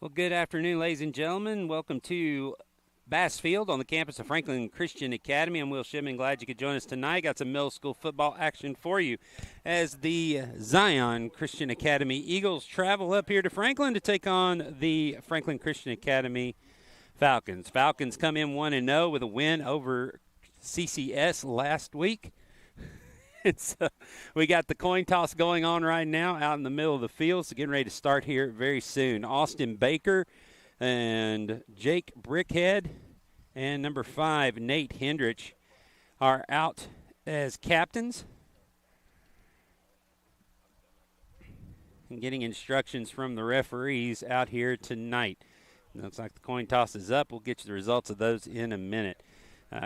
Well, good afternoon, ladies and gentlemen. Welcome to Bass Field on the campus of Franklin Christian Academy. I'm Will Shipman. Glad you could join us tonight. Got some middle school football action for you as the Zion Christian Academy Eagles travel up here to Franklin to take on the Franklin Christian Academy Falcons. Falcons come in 1-0 with a win over CCS last week. So we got the coin toss going on right now out in the middle of the field. So getting ready to start here very soon. Austin Baker and Jake Brickhead and number 5, Nate Hendrich, are out as captains. And getting instructions from the referees out here tonight. Looks like the coin toss is up. We'll get you the results of those in a minute.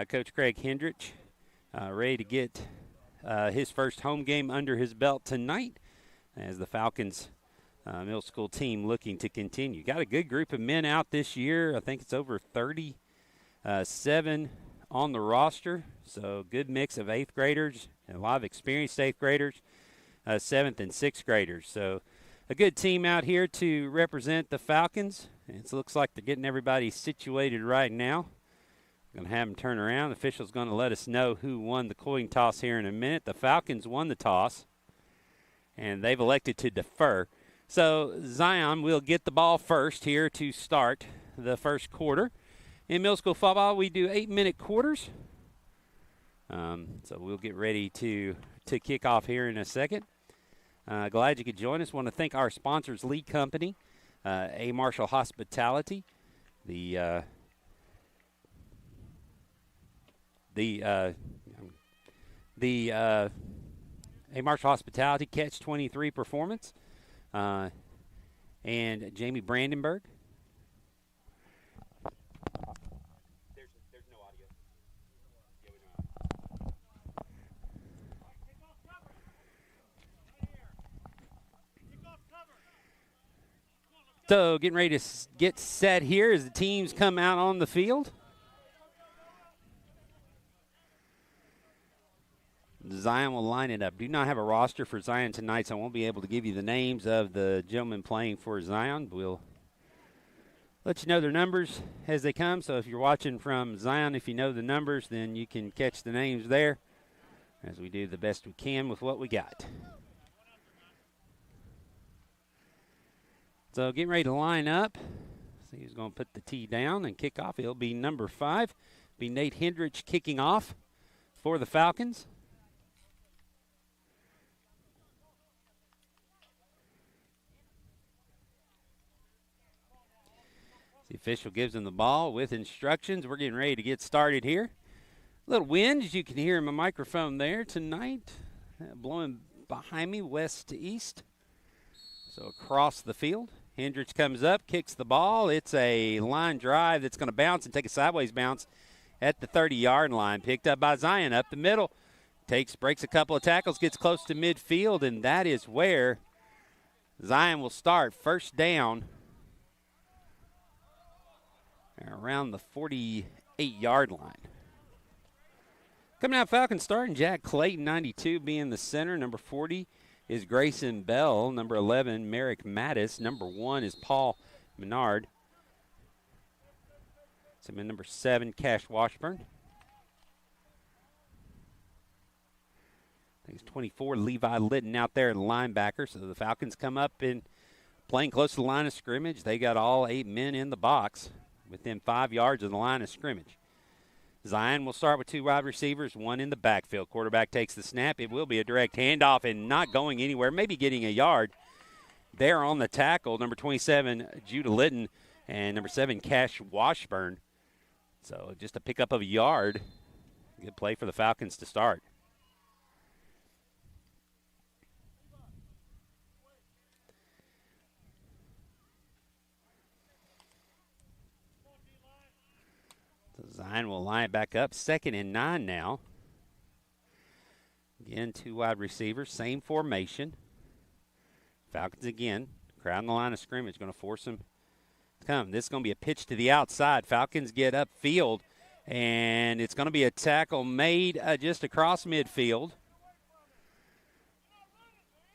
Coach Craig Hendrich ready to get his first home game under his belt tonight as the Falcons middle school team looking to continue. Got a good group of men out this year. I think it's over 37 on the roster. So good mix of 8th graders and a lot of experienced 8th graders, 7th and 6th graders. So a good team out here to represent the Falcons. It looks like they're getting everybody situated right now. Going to have them turn around. The official's going to let us know who won the coin toss here in a minute. The Falcons won the toss, and they've elected to defer. So Zion will get the ball first here to start the first quarter. In middle school football, we do 8-minute quarters. So we'll get ready to kick off here in a second. Glad you could join us. Want to thank our sponsors, lead company, A. Marshall Hospitality, A. Marshall Hospitality, Catch 23 Performance, and Jamie Brandenburg. There's no audio. Yeah, we know. So getting ready to get set here as the teams come out on the field. Zion will line it up. Do not have a roster for Zion tonight, so I won't be able to give you the names of the gentlemen playing for Zion. We'll let you know their numbers as they come. So if you're watching from Zion, if you know the numbers, then you can catch the names there as we do the best we can with what we got. So getting ready to line up. See who's going to put the tee down and kick off. It'll be number 5. Be Nate Hendrich kicking off for the Falcons. The official gives him the ball with instructions. We're getting ready to get started here. A little wind, as you can hear in my microphone there tonight, blowing behind me west to east. So across the field, Hendrich comes up, kicks the ball. It's a line drive that's going to bounce and take a sideways bounce at the 30-yard line. Picked up by Zion up the middle. Breaks a couple of tackles, gets close to midfield, and that is where Zion will start. First down around the 48-yard line. Coming out, Falcons starting Jack Clayton, 92, being the center. Number 40 is Grayson Bell. Number 11, Merrick Mattis. Number 1 is Paul Menard. So number 7, Cash Washburn. I think it's 24, Levi Litton out there, the linebacker. So the Falcons come up and playing close to the line of scrimmage. They got all 8 men in the box within 5 yards of the line of scrimmage. Zion will start with 2 wide receivers, 1 in the backfield. Quarterback takes the snap. It will be a direct handoff and not going anywhere, maybe getting a yard. There on the tackle, number 27, Judah Litton, and number 7, Cash Washburn. So just a pickup of a yard. Good play for the Falcons to start. Zion will line it back up. 2nd and 9 now. Again, 2 wide receivers, same formation. Falcons again, crowding the line of scrimmage, going to force them to come. This is going to be a pitch to the outside. Falcons get upfield, and it's going to be a tackle made just across midfield.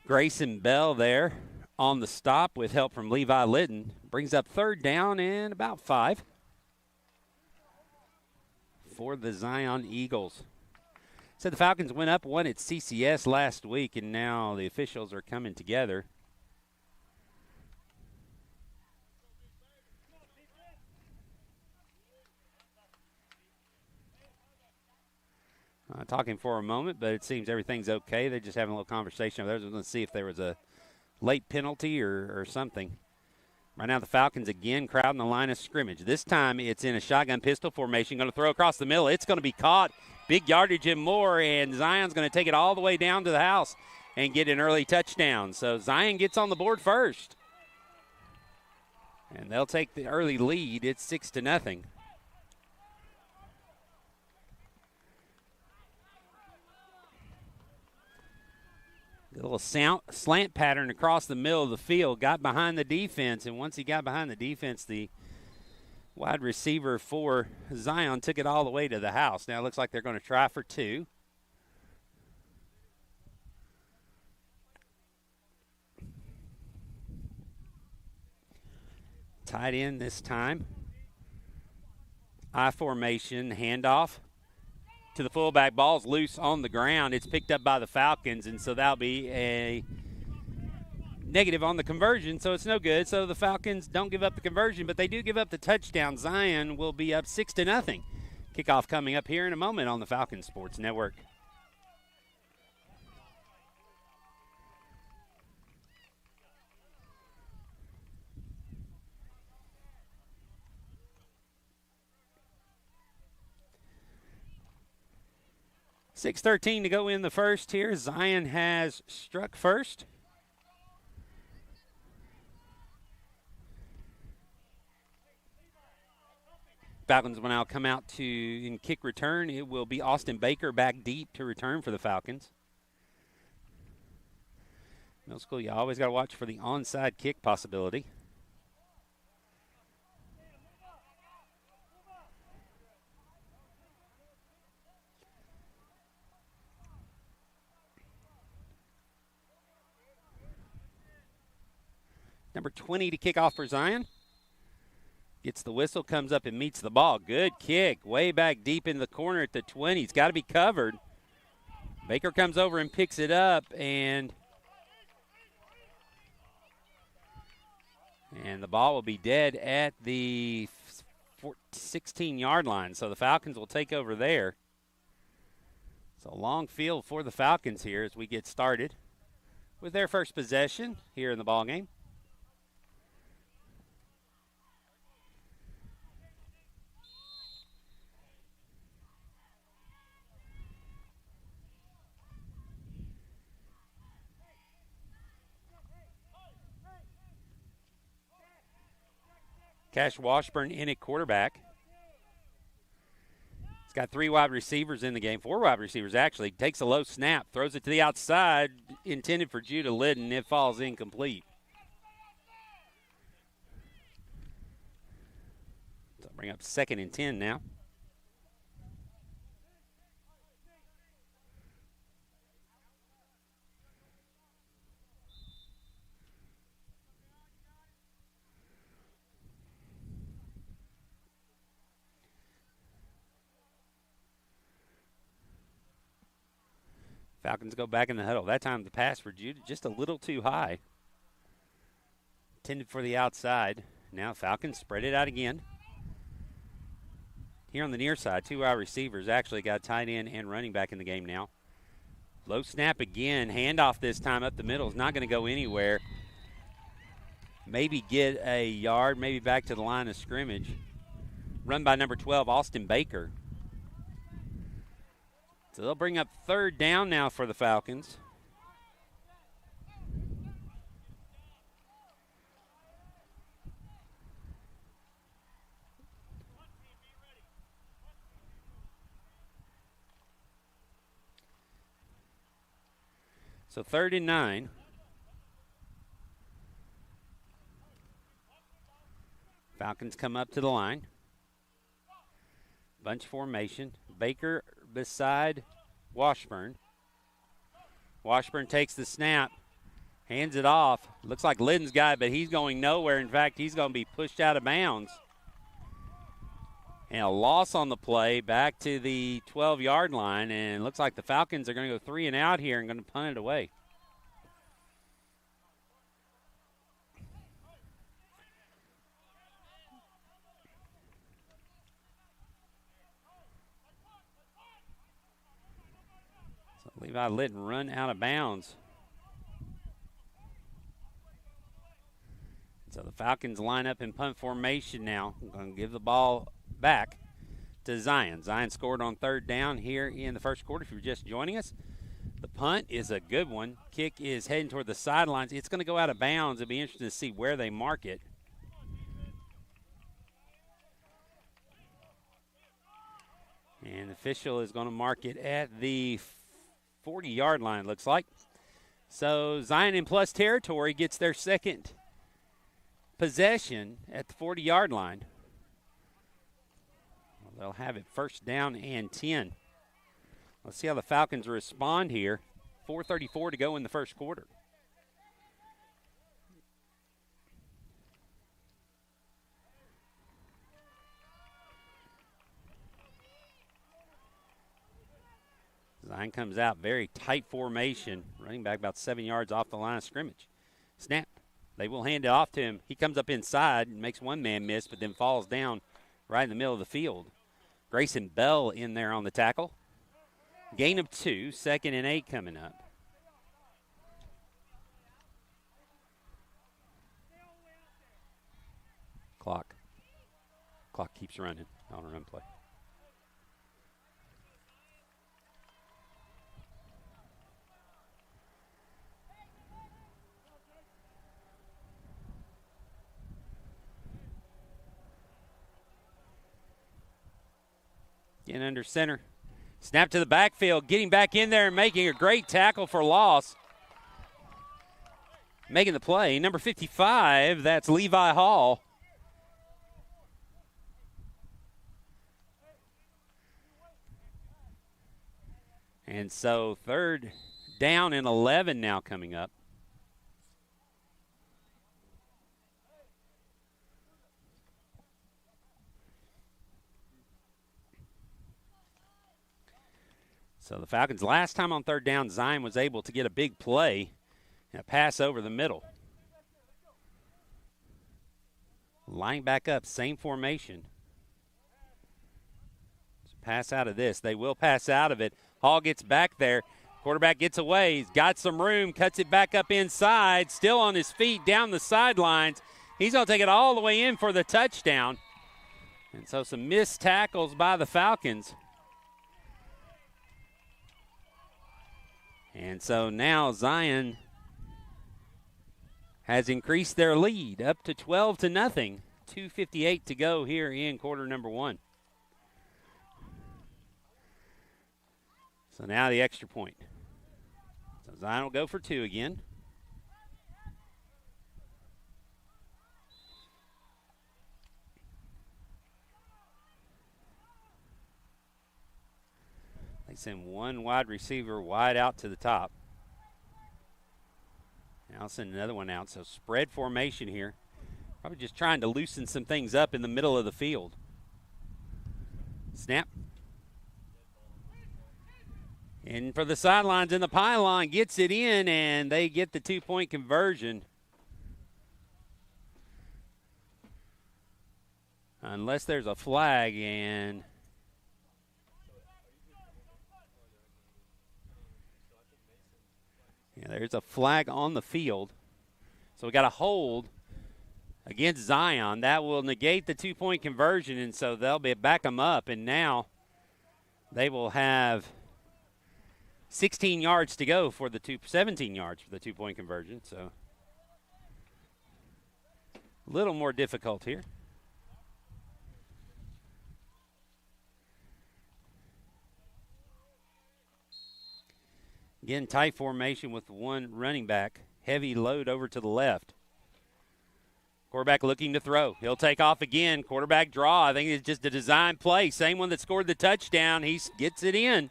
Grayson Bell there on the stop with help from Levi Litton. Brings up third down and about 5 for the Zion Eagles. So the Falcons went up one at CCS last week, and now the officials are coming together. Talking for a moment, but it seems everything's okay. They're just having a little conversation. They're going to see if there was a late penalty or something. Right now the Falcons again crowding the line of scrimmage. This time it's in a shotgun pistol formation. Going to throw across the middle. It's going to be caught. Big yardage and more, and Zion's going to take it all the way down to the house and get an early touchdown. So Zion gets on the board first. And they'll take the early lead. It's 6-0. A little slant pattern across the middle of the field. Got behind the defense, and once he got behind the defense, the wide receiver for Zion took it all the way to the house. Now it looks like they're going to try for 2. Tight end this time. I formation, handoff to the fullback. Ball's loose on the ground. It's picked up by the Falcons, and so that'll be a negative on the conversion, so it's no good. So the Falcons don't give up the conversion, but they do give up the touchdown. Zion will be up 6-0. Kickoff coming up here in a moment on the Falcons Sports Network. .6:13 to go in the first here. Zion has struck first. Falcons will now come out to in kick return. It will be Austin Baker back deep to return for the Falcons. Middle school, you always got to watch for the onside kick possibility. Number 20 to kick off for Zion. Gets the whistle, comes up and meets the ball. Good kick, way back deep in the corner at the 20. It's got to be covered. Baker comes over and picks it up, and the ball will be dead at the 16-yard line. So the Falcons will take over there. It's a long field for the Falcons here as we get started with their first possession here in the ballgame. Cash Washburn in at quarterback. He's got 3 wide receivers in the game, 4 wide receivers actually. Takes a low snap, throws it to the outside, intended for Judah Litton. It falls incomplete. So bring up 2nd and 10 now. Falcons go back in the huddle. That time the pass for Judah just a little too high. Intended for the outside. Now Falcons spread it out again. Here on the near side, 2 wide receivers actually got tight end and running back in the game now. Low snap again. Handoff this time up the middle. Is not going to go anywhere. Maybe get a yard, maybe back to the line of scrimmage. Run by number 12, Austin Baker. So they'll bring up 3rd down now for the Falcons. So 3rd and 9. Falcons come up to the line. Bunch formation. Baker beside Washburn. Washburn takes the snap, Hands it off. Looks like Liddon's got it, but he's going nowhere. In fact, he's going to be pushed out of bounds. And a loss on the play back to the 12-yard line. And it looks like the Falcons are going to go 3 and out here and going to punt it away. So Levi Litton run out of bounds. So the Falcons line up in punt formation now. I'm going to give the ball back to Zion. Zion scored on 3rd down here in the first quarter. If you're just joining us, the punt is a good one. Kick is heading toward the sidelines. It's going to go out of bounds. It'll be interesting to see where they mark it. And the official is going to mark it at the 40-yard line, looks like. So Zion in plus territory gets their second possession at the 40-yard line. Well, they'll have it 1st down and 10. Let's see how the Falcons respond here. 4:34 to go in the first quarter. Zion comes out, very tight formation. Running back about 7 yards off the line of scrimmage. Snap. They will hand it off to him. He comes up inside and makes one man miss, but then falls down right in the middle of the field. Grayson Bell in there on the tackle. Gain of 2, 2nd and 8 coming up. Clock keeps running on a run play. Getting under center. Snap to the backfield, getting back in there and making a great tackle for loss. Making the play, number 55, that's Levi Hall. And so 3rd down and 11 now coming up. So the Falcons, last time on 3rd down, Zion was able to get a big play and a pass over the middle. Line back up, same formation. Pass out of this. They will pass out of it. Hall gets back there. Quarterback gets away. He's got some room, cuts it back up inside, still on his feet down the sidelines. He's going to take it all the way in for the touchdown. And so some missed tackles by the Falcons. And so now Zion has increased their lead up to 12-0. 2:58 to go here in quarter number 1. So now the extra point. So Zion will go for 2 again. They send one wide receiver wide out to the top. Now send another one out. So spread formation here. Probably just trying to loosen some things up in the middle of the field. Snap. And for the sidelines in the pylon, gets it in, and they get the 2-point conversion. Unless there's a flag, and yeah, there's a flag on the field. So we got a hold against Zion. That will negate the 2-point conversion, and so they'll back them up, and now they will have 16 yards to go for the 17 yards for the 2-point conversion. So a little more difficult here. Again, tight formation with one running back. Heavy load over to the left. Quarterback looking to throw. He'll take off again. Quarterback draw. I think it's just a design play. Same one that scored the touchdown. He gets it in.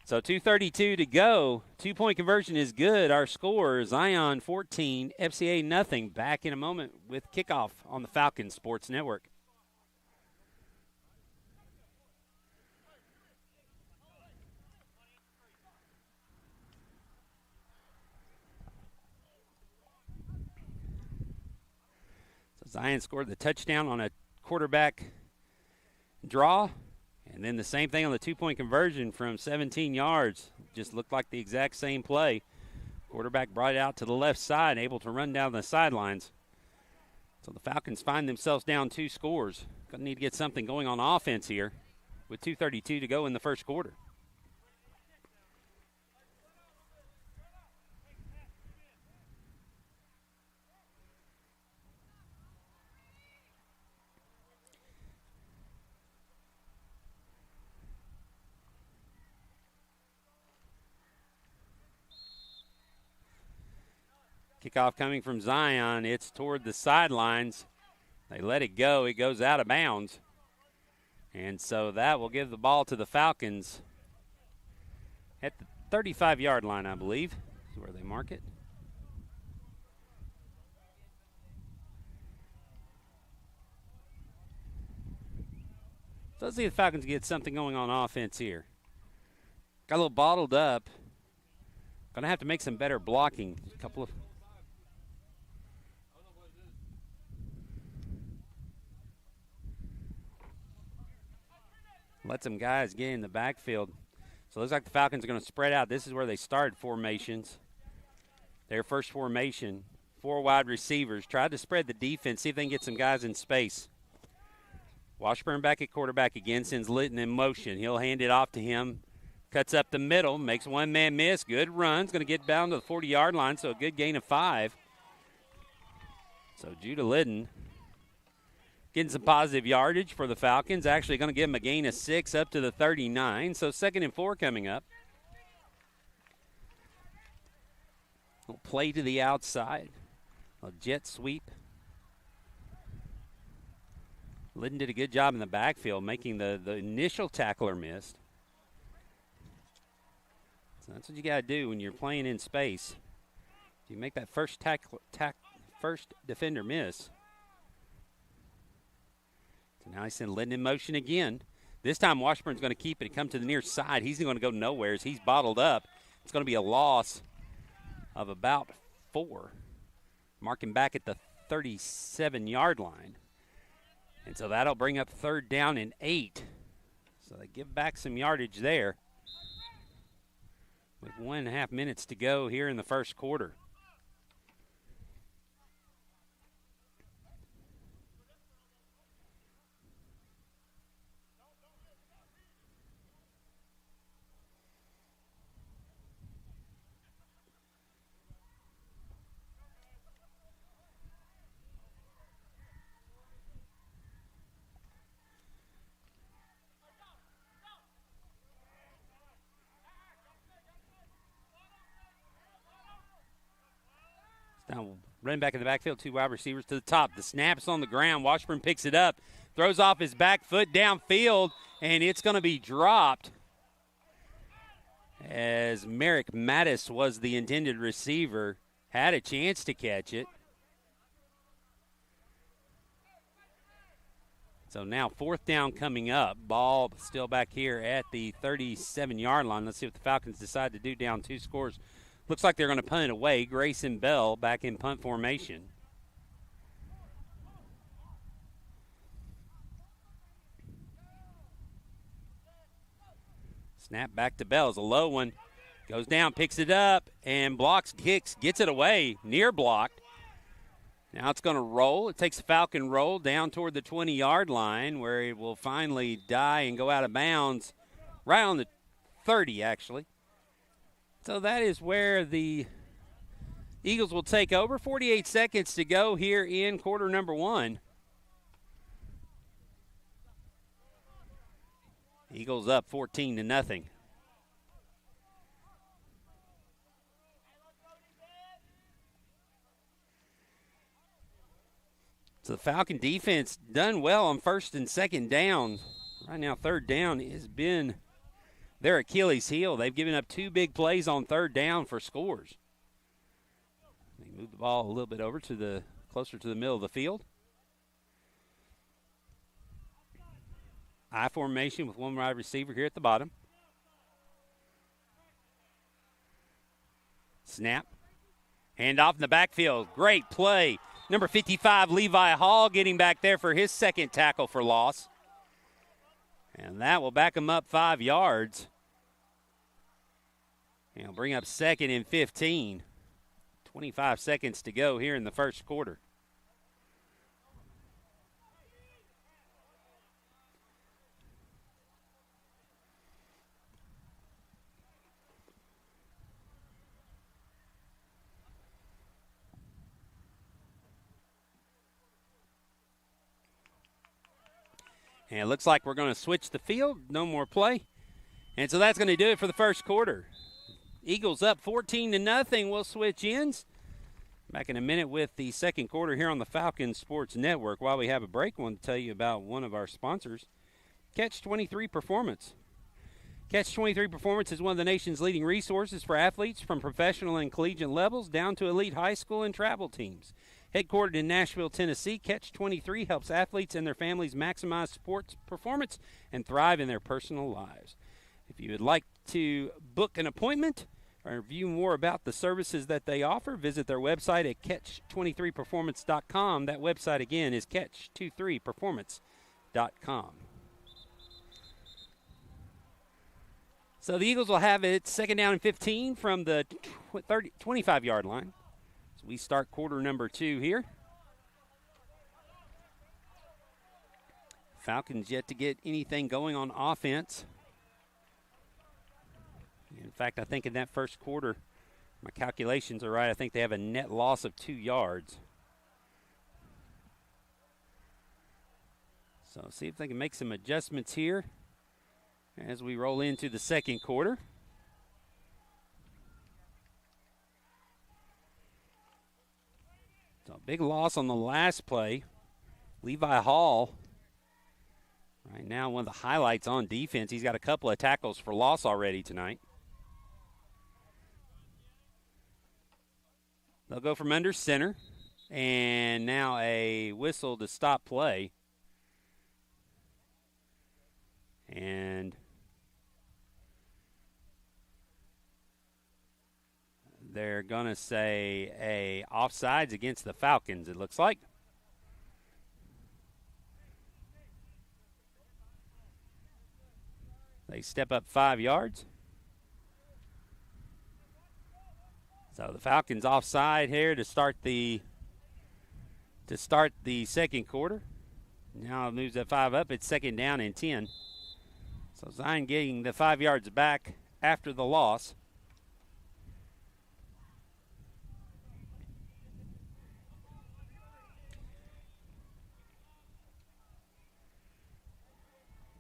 So 2:32 to go. 2-point conversion is good. Our score, Zion 14, FCA nothing. Back in a moment with kickoff on the Falcons Sports Network. So Zion scored the touchdown on a quarterback draw. And then the same thing on the 2-point conversion from 17 yards. Just looked like the exact same play. Quarterback brought it out to the left side, able to run down the sidelines. So the Falcons find themselves down 2 scores. Going to need to get something going on offense here with 2:32 to go in the first quarter. Kickoff coming from Zion. It's toward the sidelines. They let it go. It goes out of bounds. And so that will give the ball to the Falcons at the 35-yard line, I believe, is where they mark it. So let's see if the Falcons get something going on offense here. Got a little bottled up. Going to have to make some better blocking. A couple of... Let some guys get in the backfield. So it looks like the Falcons are going to spread out. This is where they started formations. Their first formation, 4 wide receivers. Tried to spread the defense, see if they can get some guys in space. Washburn back at quarterback again, sends Litton in motion. He'll hand it off to him. Cuts up the middle, makes one man miss. Good runs, going to get down to the 40-yard line, so a good gain of 5. So Judah Litton getting some positive yardage for the Falcons. Actually going to give them a gain of 6 up to the 39. So 2nd and 4 coming up. Little play to the outside. A jet sweep. Litton did a good job in the backfield, making the initial tackler missed. So that's what you got to do when you're playing in space. If you make that first first defender miss. So now he's sending Litton in motion again. This time Washburn's going to keep it. Come to the near side. He's going to go nowhere as he's bottled up. It's going to be a loss of about 4. Marking back at the 37-yard line. And so that'll bring up 3rd down and 8. So they give back some yardage there with 1.5 minutes to go here in the first quarter. Now running back in the backfield, 2 wide receivers to the top. The snap's on the ground. Washburn picks it up, throws off his back foot downfield, and it's going to be dropped as Merrick Mattis was the intended receiver. Had a chance to catch it. So now 4th down coming up. Ball still back here at the 37-yard line. Let's see what the Falcons decide to do down 2 scores. Looks like they're going to punt it away. Grayson Bell back in punt formation. Snap back to Bell. It's a low one. Goes down, picks it up, and blocks, kicks, gets it away. Near blocked. Now it's going to roll. It takes a Falcon roll down toward the 20-yard line where it will finally die and go out of bounds right on the 30, actually. So that is where the Eagles will take over. 48 seconds to go here in quarter number 1. Eagles up 14-0. So the Falcon defense done well on 1st and 2nd down. Right now 3rd down has been their Achilles heel. They've given up 2 big plays on third down for scores. They move the ball a little bit over to closer to the middle of the field. I formation with 1 wide receiver here at the bottom. Snap. Hand off in the backfield. Great play. Number 55, Levi Hall, getting back there for his second tackle for loss. And that will back him up 5 yards. And he'll bring up 2nd and 15. 25 seconds to go here in the first quarter. And it looks like we're going to switch the field. No more play. And so that's going to do it for the first quarter. Eagles up 14-0. We'll switch ends. Back in a minute with the second quarter here on the Falcons Sports Network. While we have a break, I want to tell you about one of our sponsors, Catch 23 Performance. Catch 23 Performance is one of the nation's leading resources for athletes from professional and collegiate levels down to elite high school and travel teams. Headquartered in Nashville, Tennessee, Catch 23 helps athletes and their families maximize sports performance and thrive in their personal lives. If you would like to book an appointment or view more about the services that they offer, visit their website at catch23performance.com. That website again is catch23performance.com. So the Eagles will have it 2nd down and 15 from the 25-yard line. So we start quarter number 2 here. Falcons yet to get anything going on offense. In fact, I think in that first quarter, my calculations are right, I think they have a net loss of 2 yards. So see if they can make some adjustments here as we roll into the second quarter. So big loss on the last play. Levi Hall, right now one of the highlights on defense. He's got a couple of tackles for loss already tonight. They'll go from under center, and now a whistle to stop play. And they're going to say a offsides against the Falcons, it looks like. They step up 5 yards. So the Falcons offside here to start the second quarter. Now it moves that 5 up. It's 2nd down and 10. So Zion getting the 5 yards back after the loss.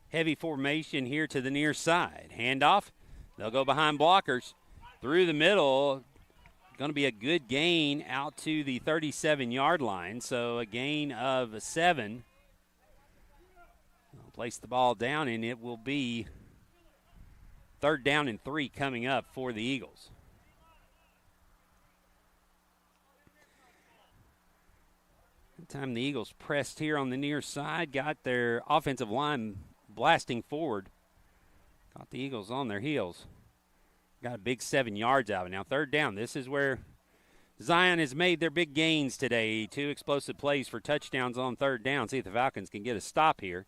Heavy formation here to the near side. Handoff. They'll go behind blockers. Through the middle. Going to be a good gain out to the 37-yard line. So a gain of 7. They'll place the ball down, and it will be 3rd down and 3 coming up for the Eagles. Time the Eagles pressed here on the near side, got their offensive line blasting forward. Got the Eagles on their heels. Got a big 7 yards out of it. Now 3rd down. This is where Zion has made their big gains today. 2 explosive plays for touchdowns on 3rd down. See if the Falcons can get a stop here.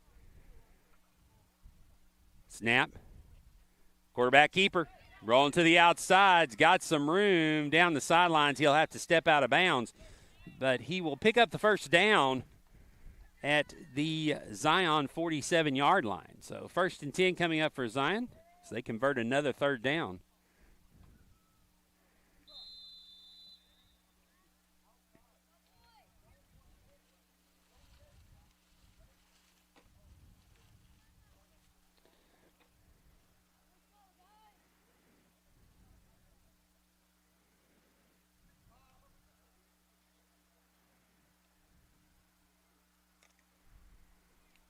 Snap. Quarterback keeper. Rolling to the outsides. Got some room down the sidelines. He'll have to step out of bounds. But he will pick up the 1st down at the Zion 47-yard line. So 1st and 10 coming up for Zion. So they convert another 3rd down.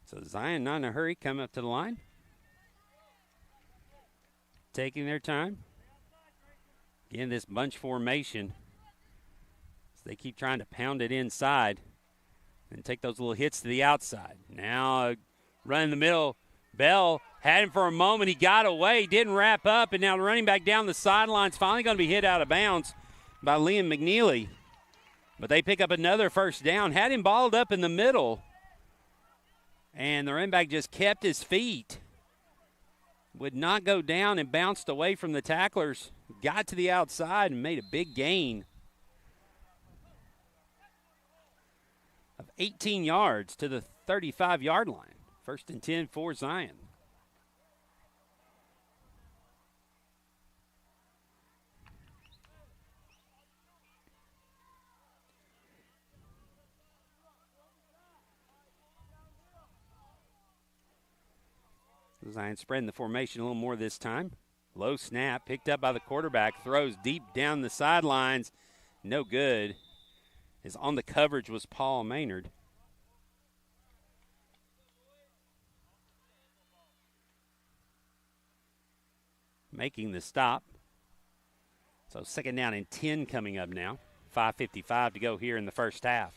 So Zion not in a hurry, come up to the line. taking their time. Again, this bunch formation. They keep trying to pound it inside and take those little hits to the outside. Now, run in the middle. Bell had him for a moment. He got away, didn't wrap up, and now running back down the sidelines, finally going to be hit out of bounds by Liam McNeely. But they pick up another first down. Had him balled up in the middle, and the running back just kept his feet. Would not go down and bounced away from the tacklers. Got to the outside and made a big gain of 18 yards to the 35-yard line. 1st and 10 for Zion. Zion spreading the formation a little more this time. Low snap, picked up by the quarterback, throws deep down the sidelines. No good. As on the coverage was Paul Maynard. Making the stop. So 2nd down and 10 coming up now. 5:55 to go here in the first half.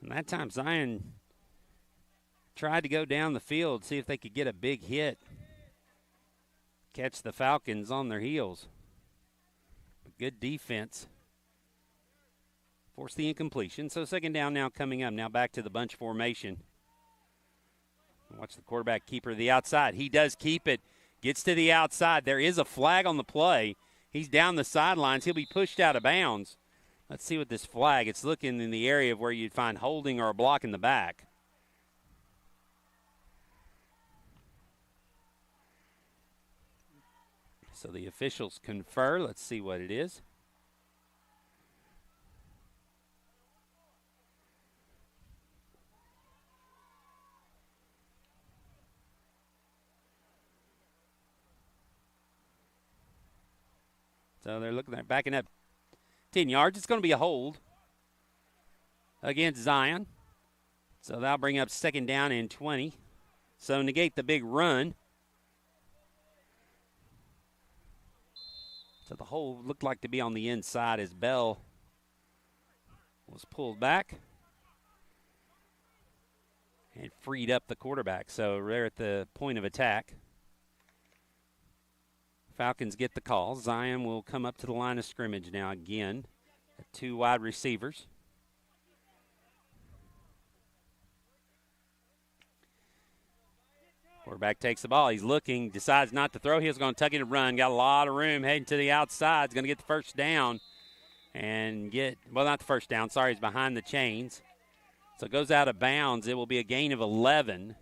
And that time Zion tried to go down the field, see if they could get a big hit. Catch the Falcons on their heels. But good defense. Force the incompletion. So 2nd down now coming up. Now back to the bunch formation. Watch the quarterback keeper to the outside. He does keep it. Gets to the outside. There is a flag on the play. He's down the sidelines. He'll be pushed out of bounds. Let's see what this flag. It's looking in the area of where you'd find holding or a block in the back. So the officials confer. Let's see what it is. So they're looking at backing up 10 yards. It's going to be a hold against Zion. So that'll bring up 2nd down and 20. So negate the big run. So the hold looked like to be on the inside as Bell was pulled back and freed up the quarterback. So they're at the point of attack. Falcons get the call. Zion will come up to the line of scrimmage now again. 2 wide receivers. Quarterback takes the ball. He's looking, decides not to throw. He's going to tuck it and run. Got a lot of room heading to the outside. He's going to get the first down and get, well, not the first down. Sorry, he's behind the chains. So it goes out of bounds. It will be a gain of 11.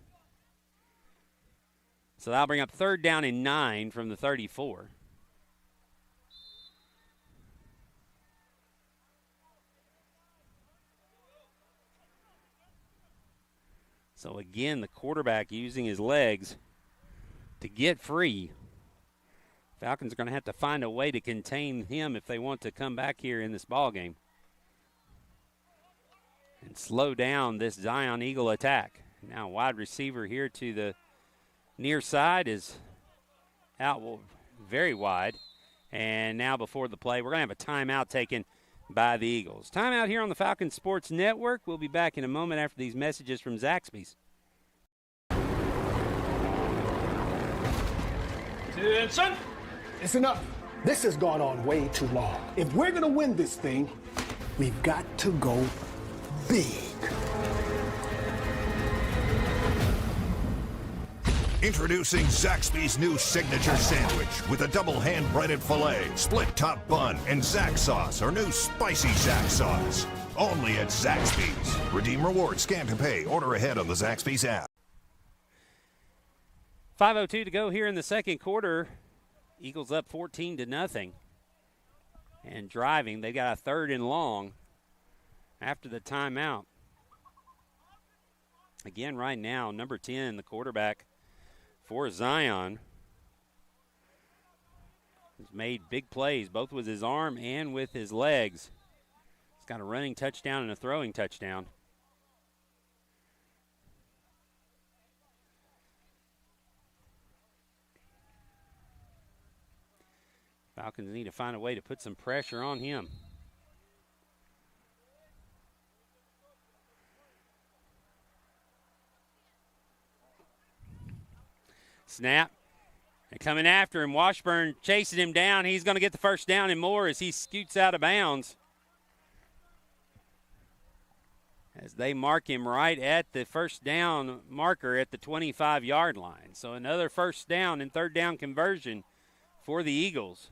So that'll bring up 3rd down and 9 from the 34. So again, the quarterback using his legs to get free. Falcons are going to have to find a way to contain him if they want to come back here in this ball game and slow down this Zion Eagle attack. Now wide receiver here to the near side is out very wide. And now before the play, we're going to have a timeout taken by the Eagles. Timeout here on the Falcons Sports Network. We'll be back in a moment after these messages from Zaxby's. Attention! It's enough. This has gone on way too long. If we're going to win this thing, we've got to go big. Introducing Zaxby's new signature sandwich with a double hand-breaded filet, split top bun, and Zax sauce, or new spicy Zax sauce. Only at Zaxby's. Redeem rewards, scan to pay, order ahead on the Zaxby's app. 5:02 to go here in the second quarter. Eagles up 14-0. And driving, they got a 3rd and long after the timeout. Again, right now, number 10, the quarterback for Zion, has made big plays, both with his arm and with his legs. He's got a running touchdown and a throwing touchdown. Falcons need to find a way to put some pressure on him. Snap. And coming after him, Washburn chasing him down. He's going to get the first down and more as he scoots out of bounds. As they mark him right at the first down marker at the 25-yard line. So another first down and third down conversion for the Eagles.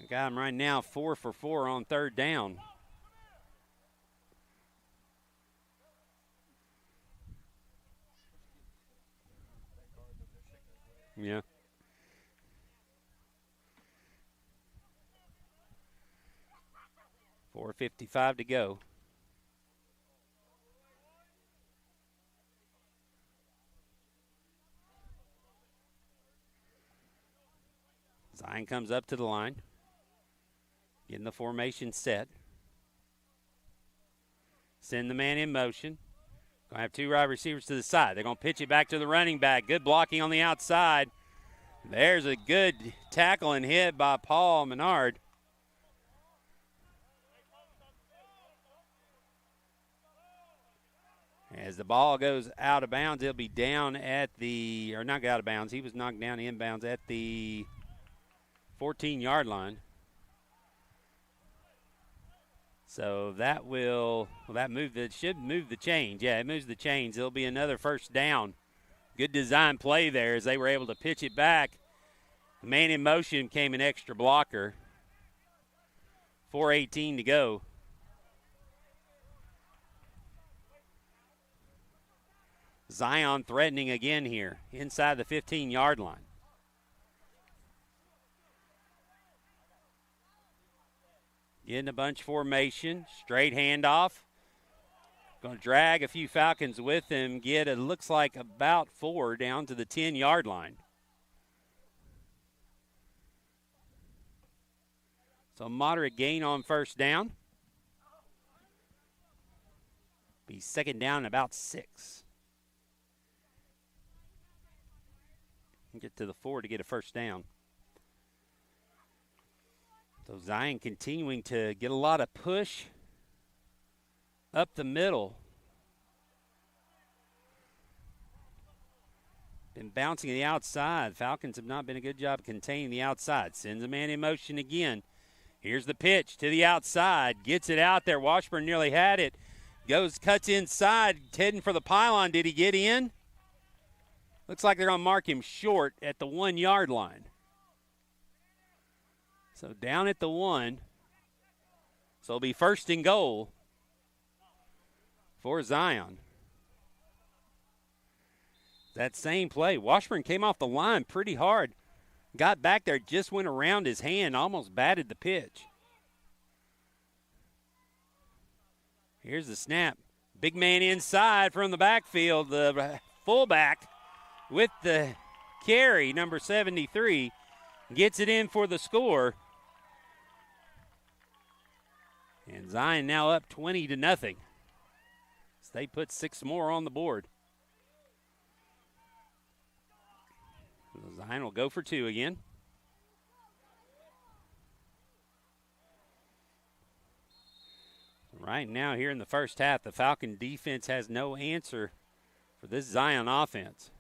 They got him right now 4 for 4 on third down. Yeah. $4:55 to go. Zion comes up to the line. Getting the formation set. Send the man in motion. Going to have two wide receivers to the side. They're going to pitch it back to the running back. Good blocking on the outside. There's a good tackle and hit by Paul Menard. As the ball goes out of bounds, it'll be down at the, or not out of bounds. He was knocked down inbounds at the 14-yard line. So that will, should move the chains. Yeah, it moves the chains. It'll be another first down. Good design play there as they were able to pitch it back. The man in motion came an extra blocker. 4:18 to go. Zion threatening again here inside the 15-yard line. Getting a bunch formation, straight handoff. Going to drag a few Falcons with him, get it looks like about 4 down to the 10-yard line. So moderate gain on first down. Be second down and about 6. Get to the 4 to get a first down. So Zion continuing to get a lot of push up the middle. Been bouncing to the outside. Falcons have not been a good job containing the outside. Sends a man in motion again. Here's the pitch to the outside. Gets it out there. Washburn nearly had it. Cuts inside, heading for the pylon. Did he get in? Looks like they're going to mark him short at the 1-yard line. So down at the 1. So it'll be first and goal for Zion. That same play. Washburn came off the line pretty hard. Got back there, just went around his hand, almost batted the pitch. Here's the snap. Big man inside from the backfield. The fullback with the carry, number 73, gets it in for the score. And Zion now up 20-0. So they put 6 more on the board. Zion will go for 2 again. Right now here in the first half, the Falcon defense has no answer for this Zion offense.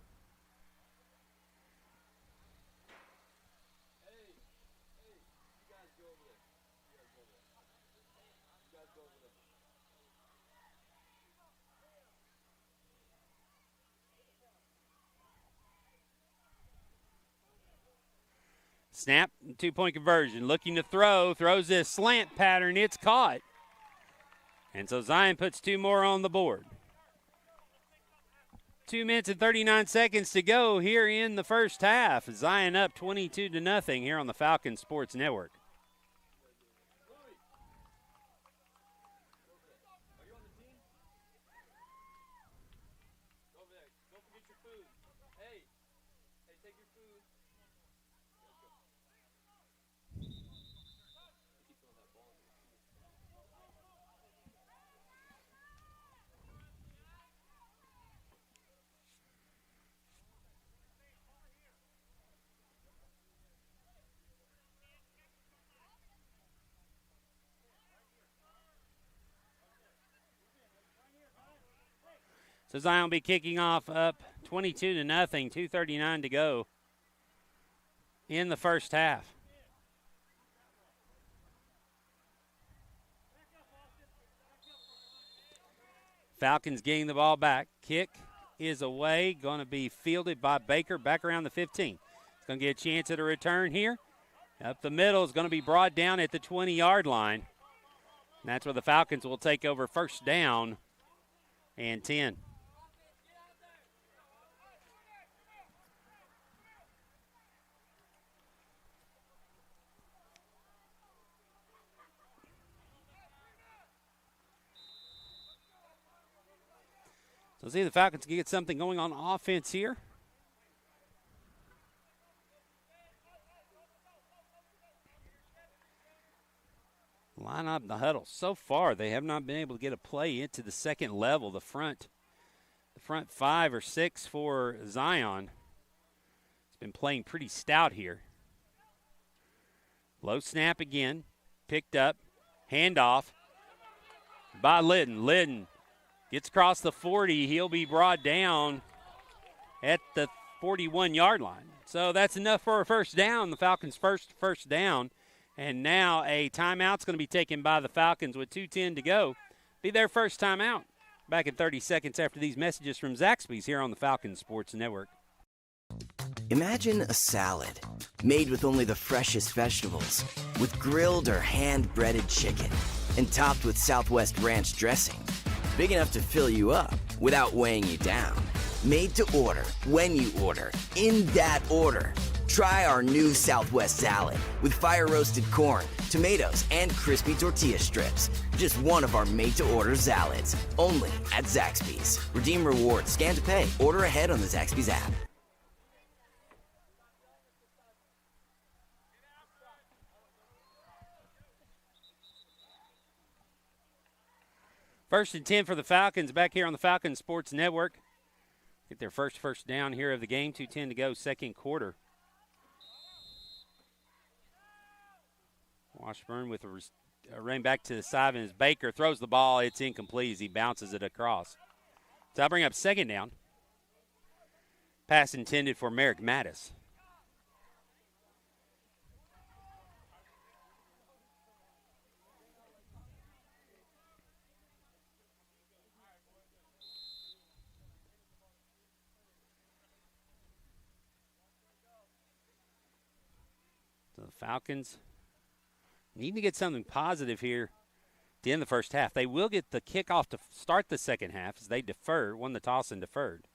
Snap, 2-point conversion. Looking to throw, throws this slant pattern. It's caught. And so Zion puts 2 more on the board. 2 minutes and 39 seconds to go here in the first half. Zion up 22-0 here on the Falcon Sports Network. So Zion will be kicking off up 22-0, 2:39 to go in the first half. Falcons getting the ball back. Kick is away, going to be fielded by Baker back around the 15. It's going to get a chance at a return here. Up the middle is going to be brought down at the 20-yard line. And that's where the Falcons will take over first down and 10. So see the Falcons can get something going on offense here. Line up the huddle. So far, they have not been able to get a play into the second level. The front 5 or 6 for Zion. It's been playing pretty stout here. Low snap again. Picked up. Handoff by Litton. Litton gets across the 40. He'll be brought down at the 41-yard line. So that's enough for a first down. The Falcons' first down. And now a timeout's going to be taken by the Falcons with 2:10 to go. Be their first timeout. Back in 30 seconds after these messages from Zaxby's here on the Falcons Sports Network. Imagine a salad made with only the freshest vegetables, with grilled or hand-breaded chicken, and topped with Southwest Ranch dressing. Big enough to fill you up without weighing you down. Made to order, when you order, in that order. Try our new Southwest salad with fire-roasted corn, tomatoes, and crispy tortilla strips. Just one of our made-to-order salads, only at Zaxby's. Redeem rewards, scan to pay, order ahead on the Zaxby's app. First and 10 for the Falcons back here on the Falcons Sports Network. Get their first down here of the game. 2:10 to go, second quarter. Washburn with a running back to the side, and as Baker throws the ball, it's incomplete as he bounces it across. So I'll bring up second down. Pass intended for Merrick Mattis. So the Falcons need to get something positive here to end the first half. They will get the kickoff to start the second half as they won the toss and deferred.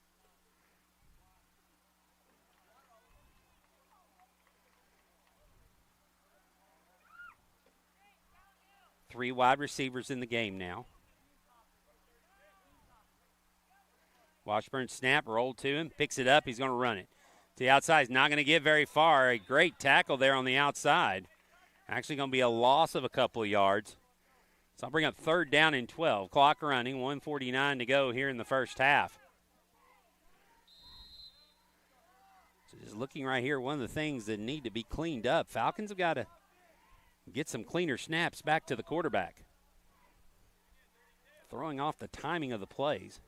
Three wide receivers in the game now. Washburn snap, rolled to him, picks it up, he's going to run it. To the outside, he's not going to get very far. A great tackle there on the outside. Actually going to be a loss of a couple of yards. So I'll bring up third down and 12. Clock running, 1:49 to go here in the first half. So just looking right here, one of the things that need to be cleaned up. Falcons have got to get some cleaner snaps back to the quarterback. Throwing off the timing of the plays.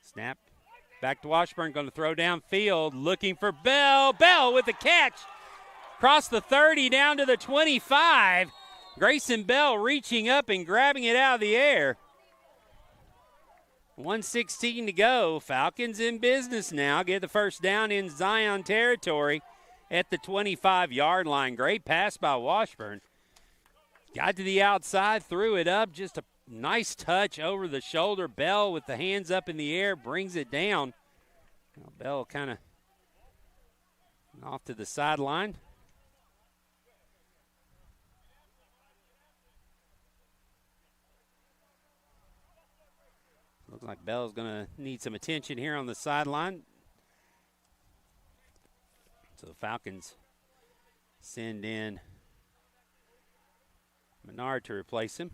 Snap. Back to Washburn, going to throw downfield, looking for Bell. Bell with the catch. Across the 30, down to the 25. Grayson Bell reaching up and grabbing it out of the air. 1:16 to go. Falcons in business now. Get the first down in Zion territory at the 25-yard line. Great pass by Washburn. Got to the outside, threw it up, just a nice touch over the shoulder. Bell with the hands up in the air brings it down. Well, Bell kind of off to the sideline. Looks like Bell's going to need some attention here on the sideline. So the Falcons send in Menard to replace him.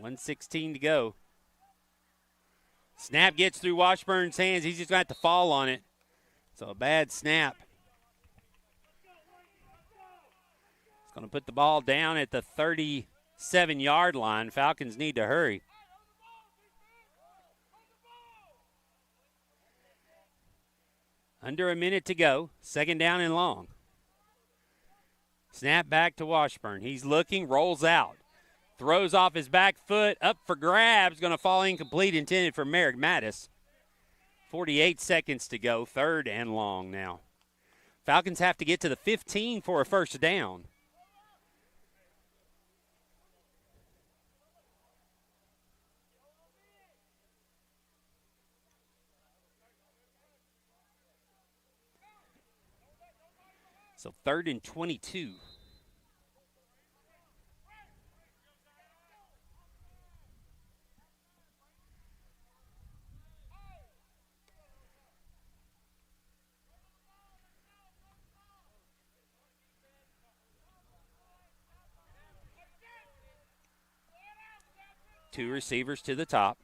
1:16 to go. Snap gets through Washburn's hands. He's just going to have to fall on it. So a bad snap. It's going to put the ball down at the 37-yard line. Falcons need to hurry. Under a minute to go. Second down and long. Snap back to Washburn. He's looking, rolls out. Throws off his back foot, up for grabs, going to fall incomplete, intended for Merrick Mattis. 48 seconds to go, third and long now. Falcons have to get to the 15 for a first down. So 3rd and 22. Two receivers to the top.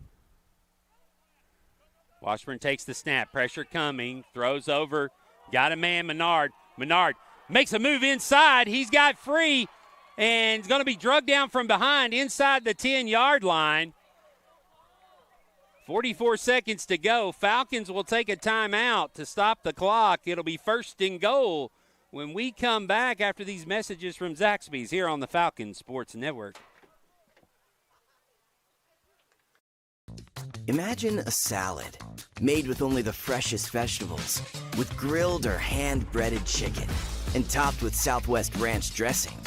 Washburn takes the snap. Pressure coming. Throws over. Got a man, Menard. Menard makes a move inside. He's got free and is going to be drugged down from behind inside the 10-yard line. 44 seconds to go. Falcons will take a timeout to stop the clock. It'll be 1st and goal when we come back after these messages from Zaxby's here on the Falcons Sports Network. Imagine a salad made with only the freshest vegetables, with grilled or hand-breaded chicken, and topped with Southwest Ranch dressing.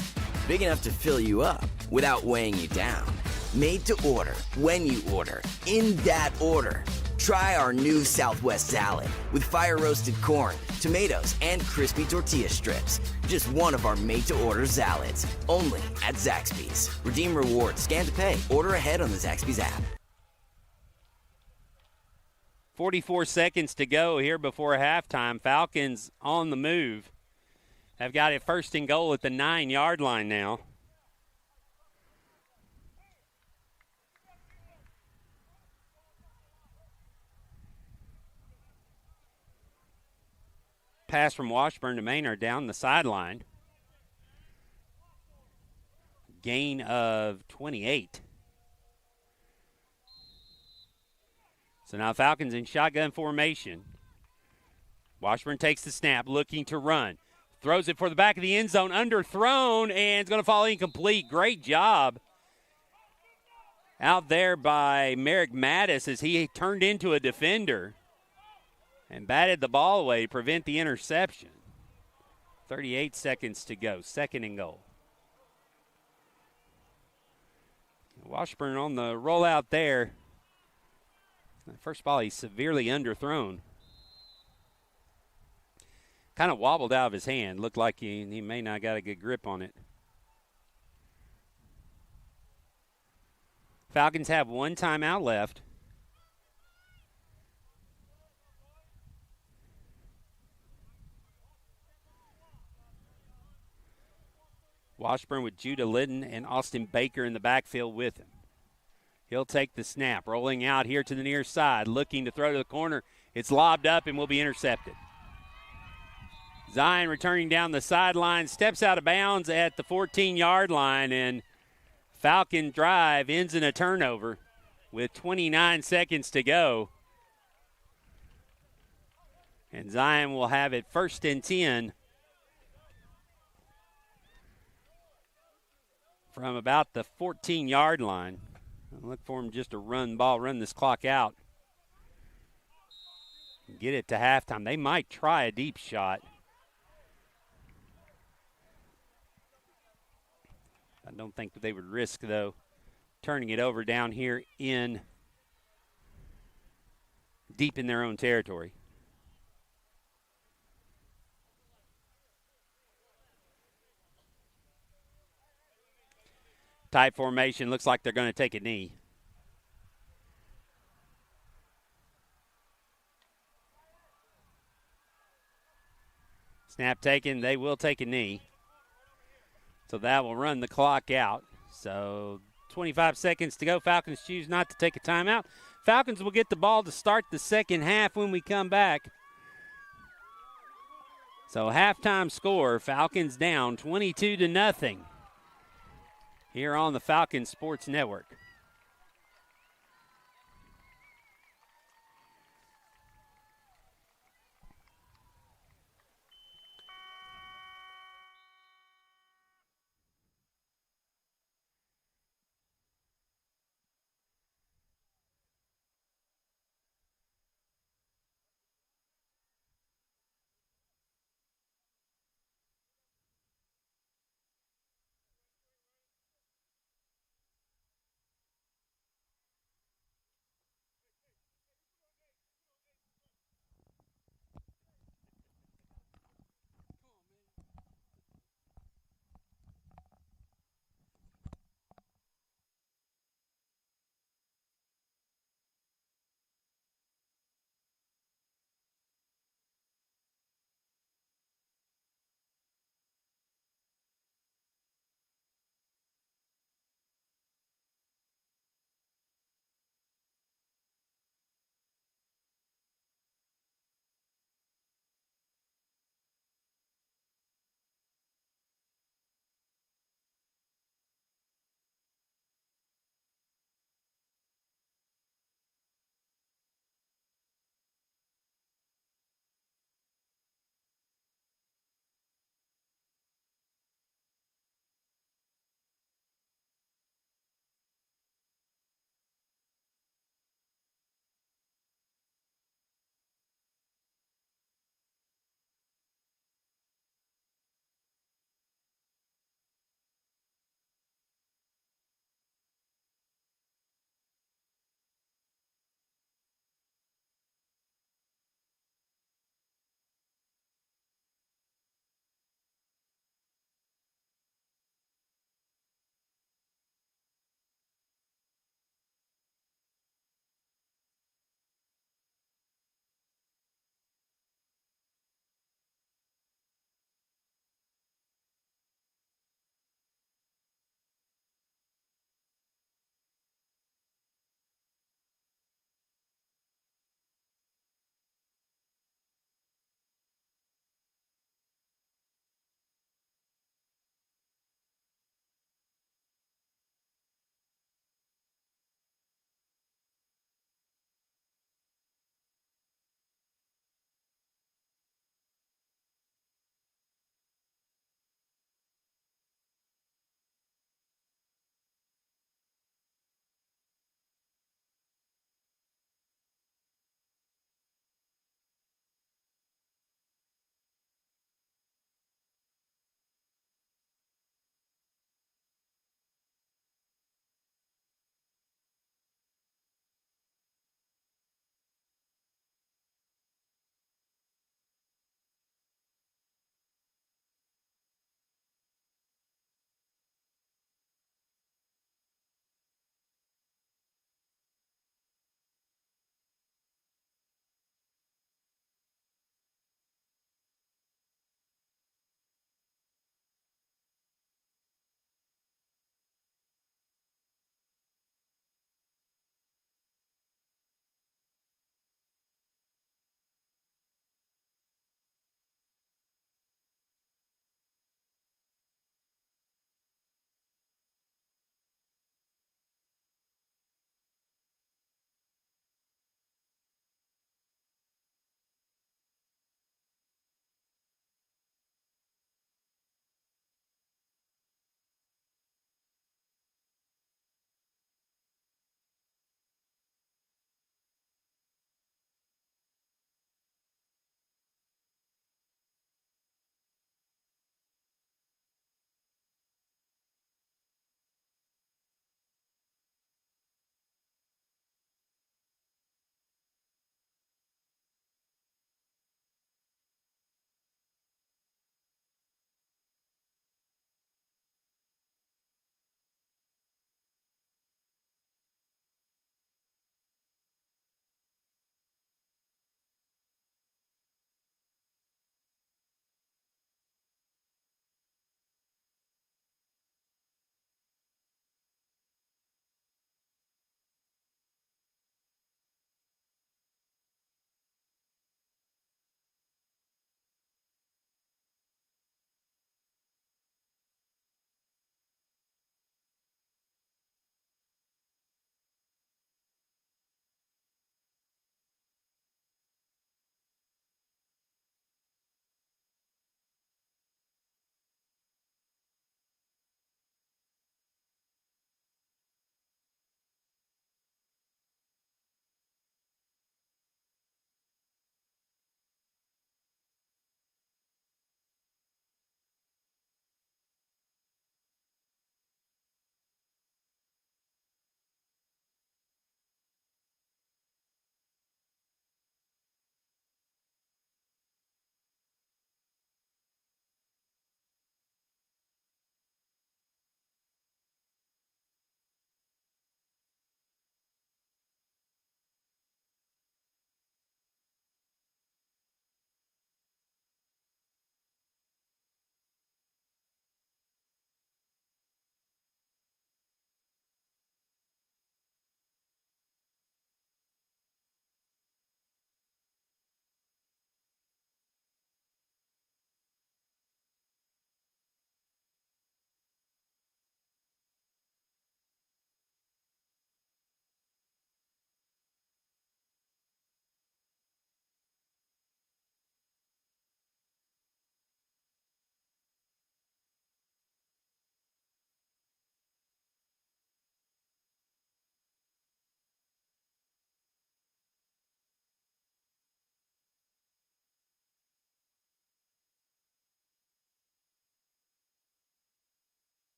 Big enough to fill you up without weighing you down. Made to order, when you order, in that order. Try our new Southwest salad with fire-roasted corn, tomatoes, and crispy tortilla strips. Just one of our made-to-order salads, only at Zaxby's. Redeem rewards, scan to pay, order ahead on the Zaxby's app. 44 seconds to go here before halftime. Falcons on the move. Have got it 1st and goal at the 9-yard line now. Pass from Washburn to Maynard down the sideline. Gain of 28. So now Falcons in shotgun formation. Washburn takes the snap, looking to run. Throws it for the back of the end zone, underthrown, and it's going to fall incomplete. Great job out there by Merrick Mattis as he turned into a defender and batted the ball away to prevent the interception. 38 seconds to go, 2nd and goal. Washburn on the rollout there. First ball, he's severely underthrown. Kind of wobbled out of his hand. Looked like he may not got a good grip on it. Falcons have one timeout left. Washburn with Judah Litton and Austin Baker in the backfield with him. He'll take the snap, rolling out here to the near side, looking to throw to the corner. It's lobbed up and will be intercepted. Zion returning down the sideline, steps out of bounds at the 14-yard line, and Falcon drive ends in a turnover with 29 seconds to go. And Zion will have it 1st and 10 from about the 14-yard line. Look for him just to run this clock out. Get it to halftime. They might try a deep shot. I don't think that they would risk, though, turning it over down here in deep in their own territory. Tight formation. Looks like they're going to take a knee. Snap taken. They will take a knee. So that will run the clock out. So 25 seconds to go. Falcons choose not to take a timeout. Falcons will get the ball to start the second half when we come back. So halftime score, Falcons down 22-0 here on the Falcons Sports Network.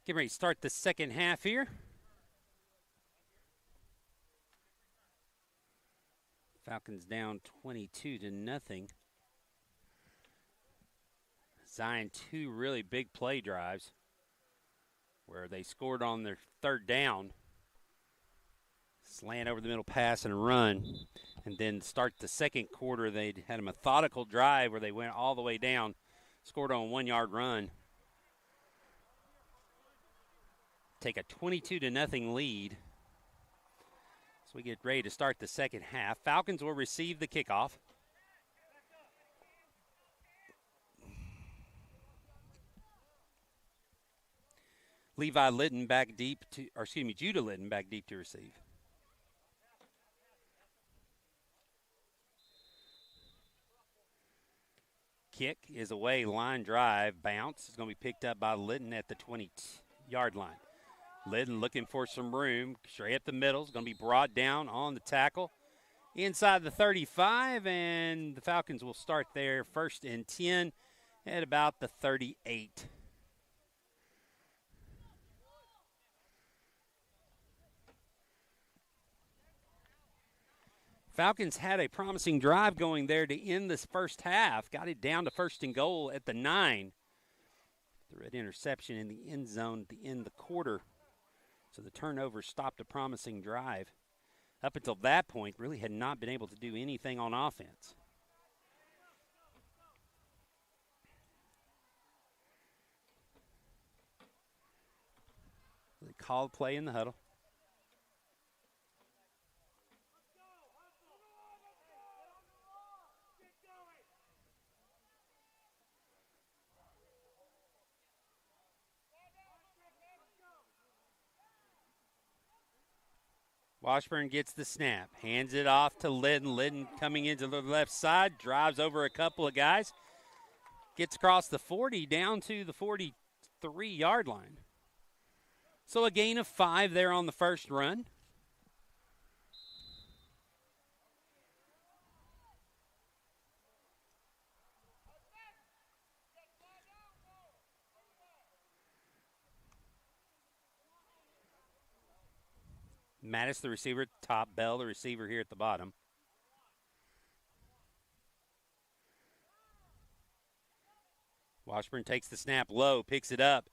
Get ready to start the second half here. Falcons down 22-0. Zion, 2 really big play drives where they scored on their third down. Slant over the middle pass and a run. And then start the second quarter, they had a methodical drive where they went all the way down, scored on a 1-yard run. Take a 22-0 lead. So we get ready to start the second half. Falcons will receive the kickoff. Judah Litton back deep to receive. Kick is away, line drive, bounce. It's going to be picked up by Litton at the 20-yard line. Litton looking for some room, straight up the middle. It's going to be brought down on the tackle. Inside the 35, and the Falcons will start there 1st and 10 at about the 38. Falcons had a promising drive going there to end this first half. Got it down to 1st and goal at the 9. The red interception in the end zone at the end of the quarter. So the turnover stopped a promising drive. Up until that point, really had not been able to do anything on offense. They called play in the huddle. Washburn gets the snap, hands it off to Litton. Litton coming into the left side, drives over a couple of guys, gets across the 40 down to the 43-yard line. So a gain of 5 there on the first run. Mattis, the receiver at the top. Bell, the receiver here at the bottom. Washburn takes the snap low, picks it up,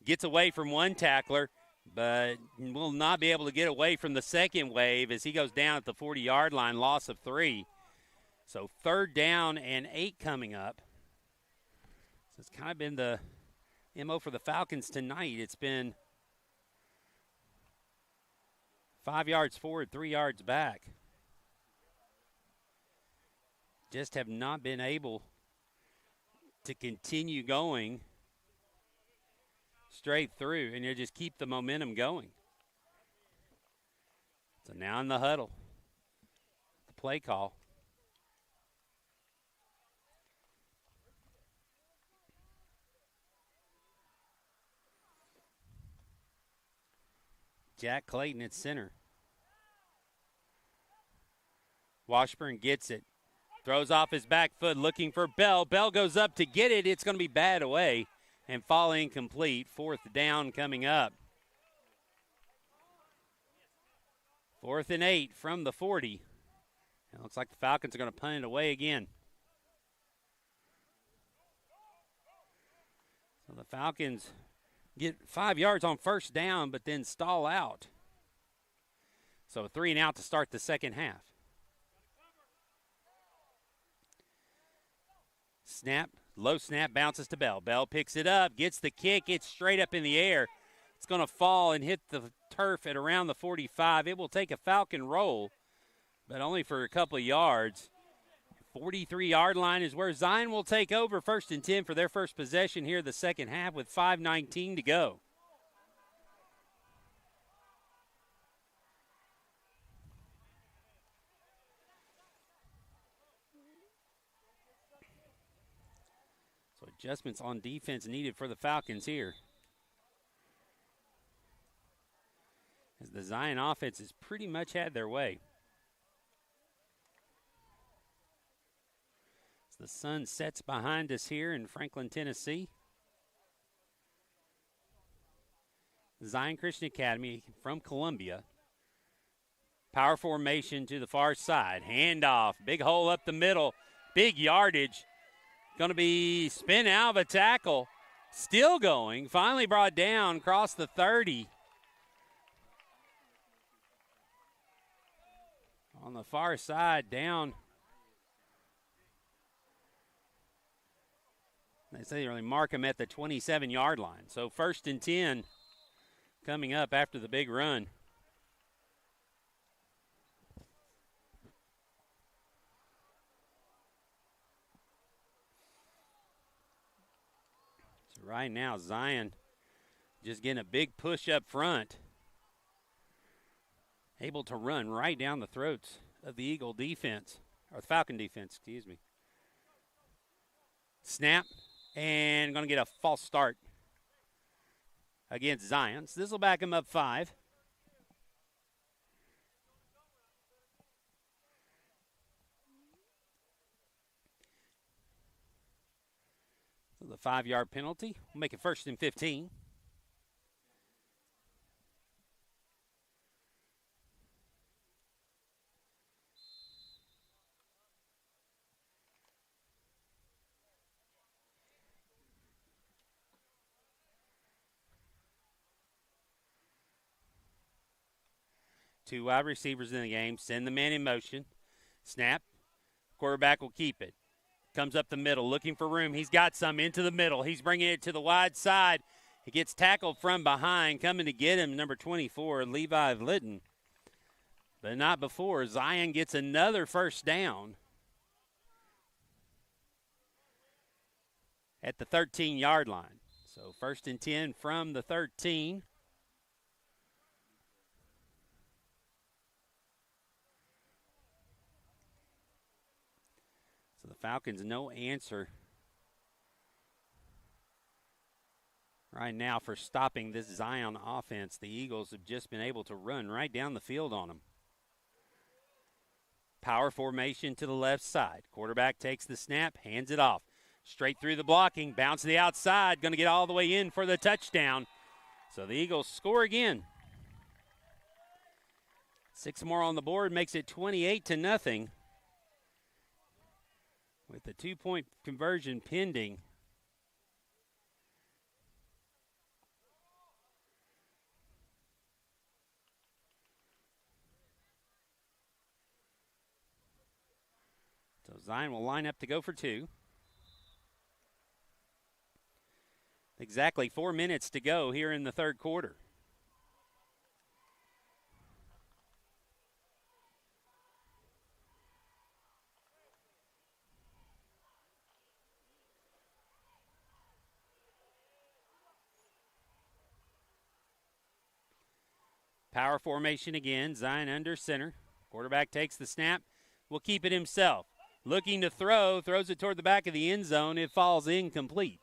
gets away from one tackler, but will not be able to get away from the second wave as he goes down at the 40-yard line, loss of 3. So 3rd down and 8 coming up. So it's kind of been the MO for the Falcons tonight. It's been 5 yards forward, 3 yards back. Just have not been able to continue going straight through, and you just keep the momentum going. So now in the huddle, the play call. Jack Clayton at center. Washburn gets it. Throws off his back foot looking for Bell. Bell goes up to get it. It's going to be batted away and fall incomplete. 4th down coming up. 4th and 8 from the 40. It looks like the Falcons are going to punt it away again. So the Falcons get 5 yards on 1st down, but then stall out. So a 3 and out to start the second half. Snap, low snap, bounces to Bell. Bell picks it up, gets the kick, it's straight up in the air. It's going to fall and hit the turf at around the 45. It will take a Falcon roll, but only for a couple of yards. 43-yard line is where Zion will take over 1st and 10 for their first possession here the second half with 5:19 to go. So adjustments on defense needed for the Falcons here. As the Zion offense has pretty much had their way. The sun sets behind us here in Franklin, Tennessee. Zion Christian Academy from Columbia. Power formation to the far side. Handoff. Big hole up the middle. Big yardage. Going to be spin out of a tackle. Still going. Finally brought down across the 30. On the far side, down. They say they really mark him at the 27-yard line. So 1st and 10 coming up after the big run. So right now, Zion just getting a big push up front. Able to run right down the throats of the Eagle defense, or the Falcon defense, excuse me. Snap, and going to get a false start against Zion. So this will back him up 5. So the 5-yard penalty will make it 1st and 15. Two wide receivers in the game. Send the man in motion. Snap. Quarterback will keep it. Comes up the middle, looking for room. He's got some into the middle. He's bringing it to the wide side. He gets tackled from behind. Coming to get him, number 24, Levi Litton. But not before. Zion gets another first down at the 13-yard line. So 1st and 10 from the 13. The Falcons, no answer right now for stopping this Zion offense. The Eagles have just been able to run right down the field on them. Power formation to the left side. Quarterback takes the snap, hands it off. Straight through the blocking, bounce to the outside, going to get all the way in for the touchdown. So the Eagles score again. 6 more on the board, makes it 28-0. With the 2-point conversion pending. So Zion will line up to go for 2. Exactly 4 minutes to go here in the third quarter. Power formation again. Zion under center. Quarterback takes the snap. Will keep it himself. Looking to throw. Throws it toward the back of the end zone. It falls incomplete.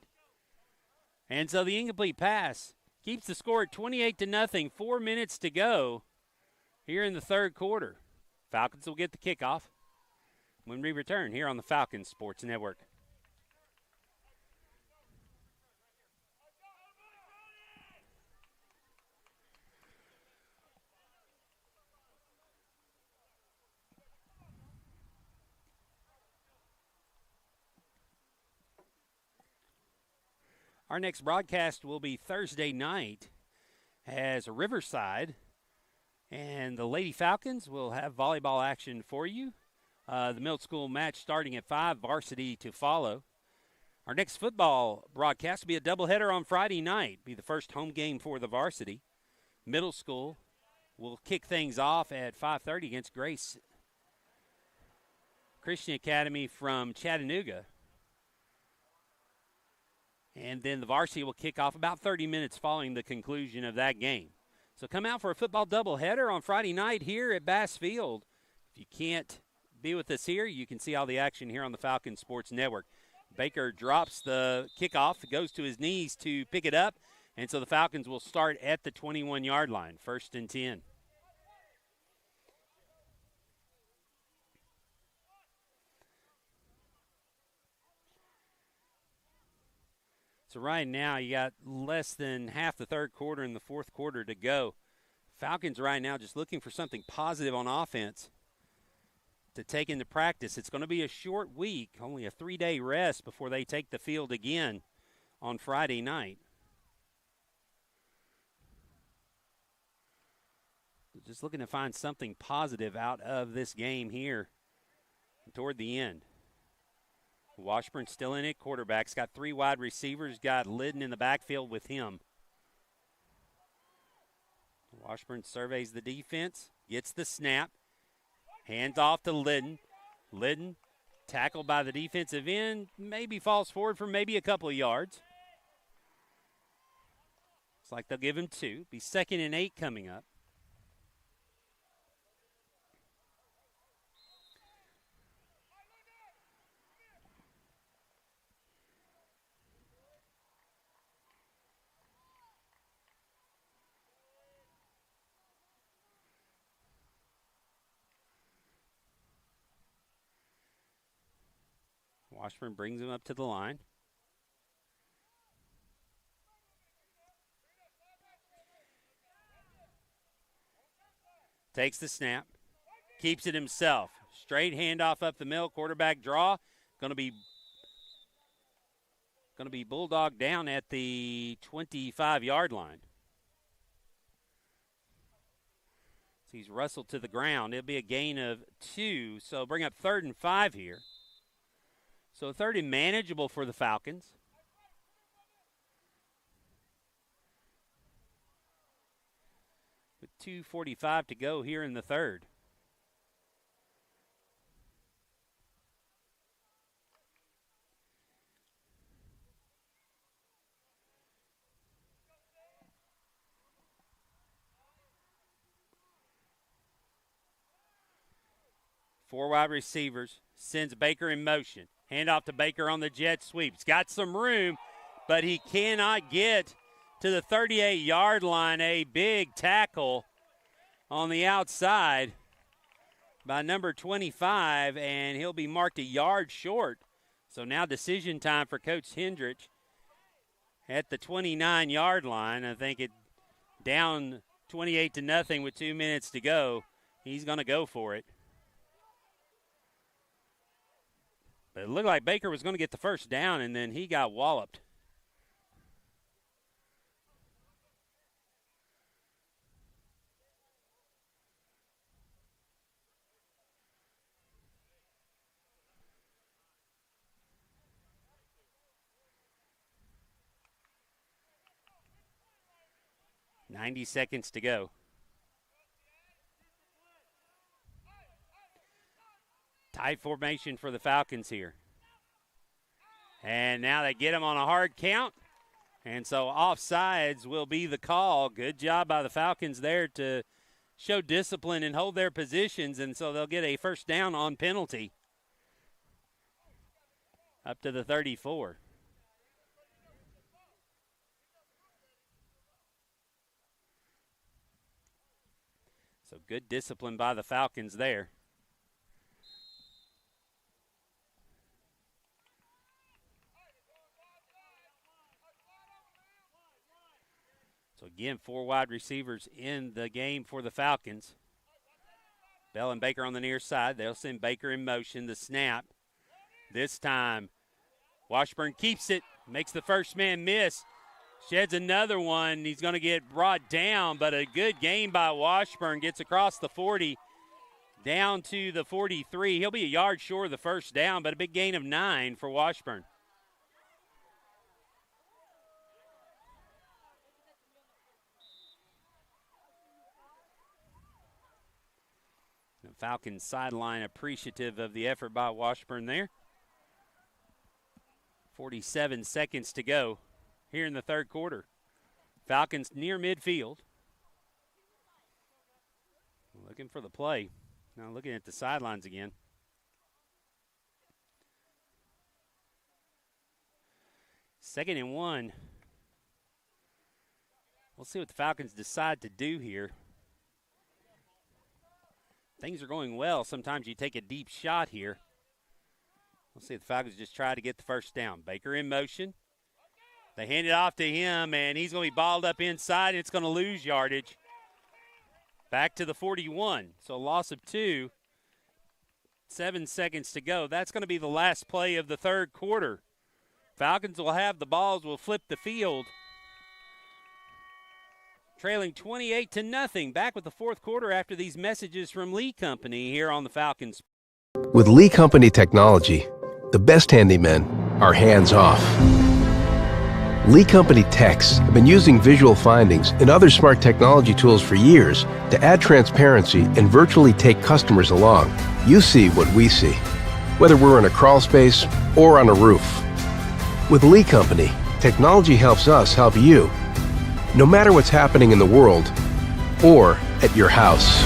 And so the incomplete pass keeps the score at 28-0. 4 minutes to go here in the third quarter. Falcons will get the kickoff when we return here on the Falcons Sports Network. Our next broadcast will be Thursday night as Riverside and the Lady Falcons will have volleyball action for you. The middle school match starting at 5, varsity to follow. Our next football broadcast will be a doubleheader on Friday night, be the first home game for the varsity. Middle school will kick things off at 5:30 against Grace Christian Academy from Chattanooga. And then the varsity will kick off about 30 minutes following the conclusion of that game. So come out for a football doubleheader on Friday night here at Bass Field. If you can't be with us here, you can see all the action here on the Falcons Sports Network. Baker drops the kickoff, goes to his knees to pick it up, and so the Falcons will start at the 21-yard line, 1st and 10. So right now you got less than half the third quarter and the fourth quarter to go. Falcons right now just looking for something positive on offense to take into practice. It's going to be a short week, only a 3-day rest before they take the field again on Friday night. Just looking to find something positive out of this game here toward the end. Washburn still in it. Quarterback's got 3 wide receivers. Got Liddon in the backfield with him. Washburn surveys the defense. Gets the snap. Hands off to Liddon. Liddon tackled by the defensive end. Maybe falls forward for maybe a couple of yards. Looks like they'll give him 2. Be 2nd and 8 coming up. Washburn brings him up to the line. Takes the snap. Keeps it himself. Straight handoff up the middle. Quarterback draw. Going to be Bulldog down at the 25-yard line. So he's wrestled to the ground. It'll be a gain of 2. So bring up 3rd and 5 here. So 3rd and manageable for the Falcons. With 2:45 to go here in the third. Four wide receivers. Sends Baker in motion. Handoff to Baker on the jet sweep. He's got some room, but he cannot get to the 38-yard line. A big tackle on the outside by number 25, and he'll be marked a yard short. So now decision time for Coach Hendrich at the 29-yard line. I think it down 28-0 with 2 minutes to go. He's going to go for it. But it looked like Baker was going to get the first down, and then he got walloped. .90 seconds to go. Tight formation for the Falcons here. And now they get him on a hard count. And so offsides will be the call. Good job by the Falcons there to show discipline and hold their positions. And so they'll get a first down on penalty. Up to the 34. So good discipline by the Falcons there. So again, four wide receivers in the game for the Falcons. Bell and Baker on the near side. They'll send Baker in motion. The snap. This time, Washburn keeps it, makes the first man miss. Sheds another one. He's going to get brought down, but a good game by Washburn. Gets across the 40, down to the 43. He'll be a yard short of the first down, but a big gain of 9 for Washburn. The Falcons sideline appreciative of the effort by Washburn there. 47 seconds to go here in the third quarter. Falcons near midfield. Looking for the play. Now looking at the sidelines again. Second and 1. We'll see what the Falcons decide to do here. Things are going well. Sometimes you take a deep shot here. We'll see if the Falcons just try to get the first down. Baker in motion. They hand it off to him, and he's going to be balled up inside, and it's going to lose yardage. Back to the 41, so a loss of 2. 7 seconds to go. That's going to be the last play of the third quarter. Falcons will have the balls, will flip the field. Trailing 28-0. Back with the fourth quarter after these messages from Lee Company here on the Falcons. With Lee Company technology, the best handymen are hands-off. Lee Company techs have been using visual findings and other smart technology tools for years to add transparency and virtually take customers along. You see what we see, whether we're in a crawl space or on a roof. With Lee Company, technology helps us help you, no matter what's happening in the world or at your house.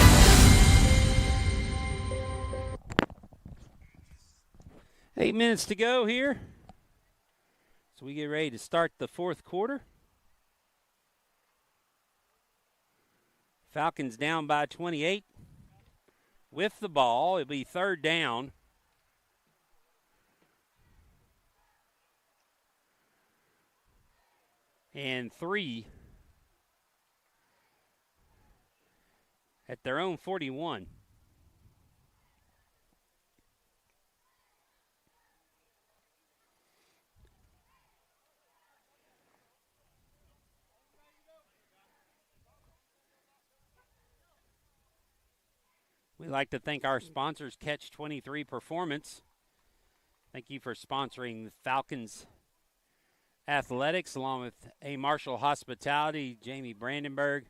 Eight minutes to go here. So we get ready to start the fourth quarter. Falcons down by 28. With the ball, it'll be third down. And 3 at their own 41. We'd like to thank our sponsors, Catch 23 Performance. Thank you for sponsoring the Falcons Athletics, along with A. Marshall Hospitality, Jamie Brandenburg,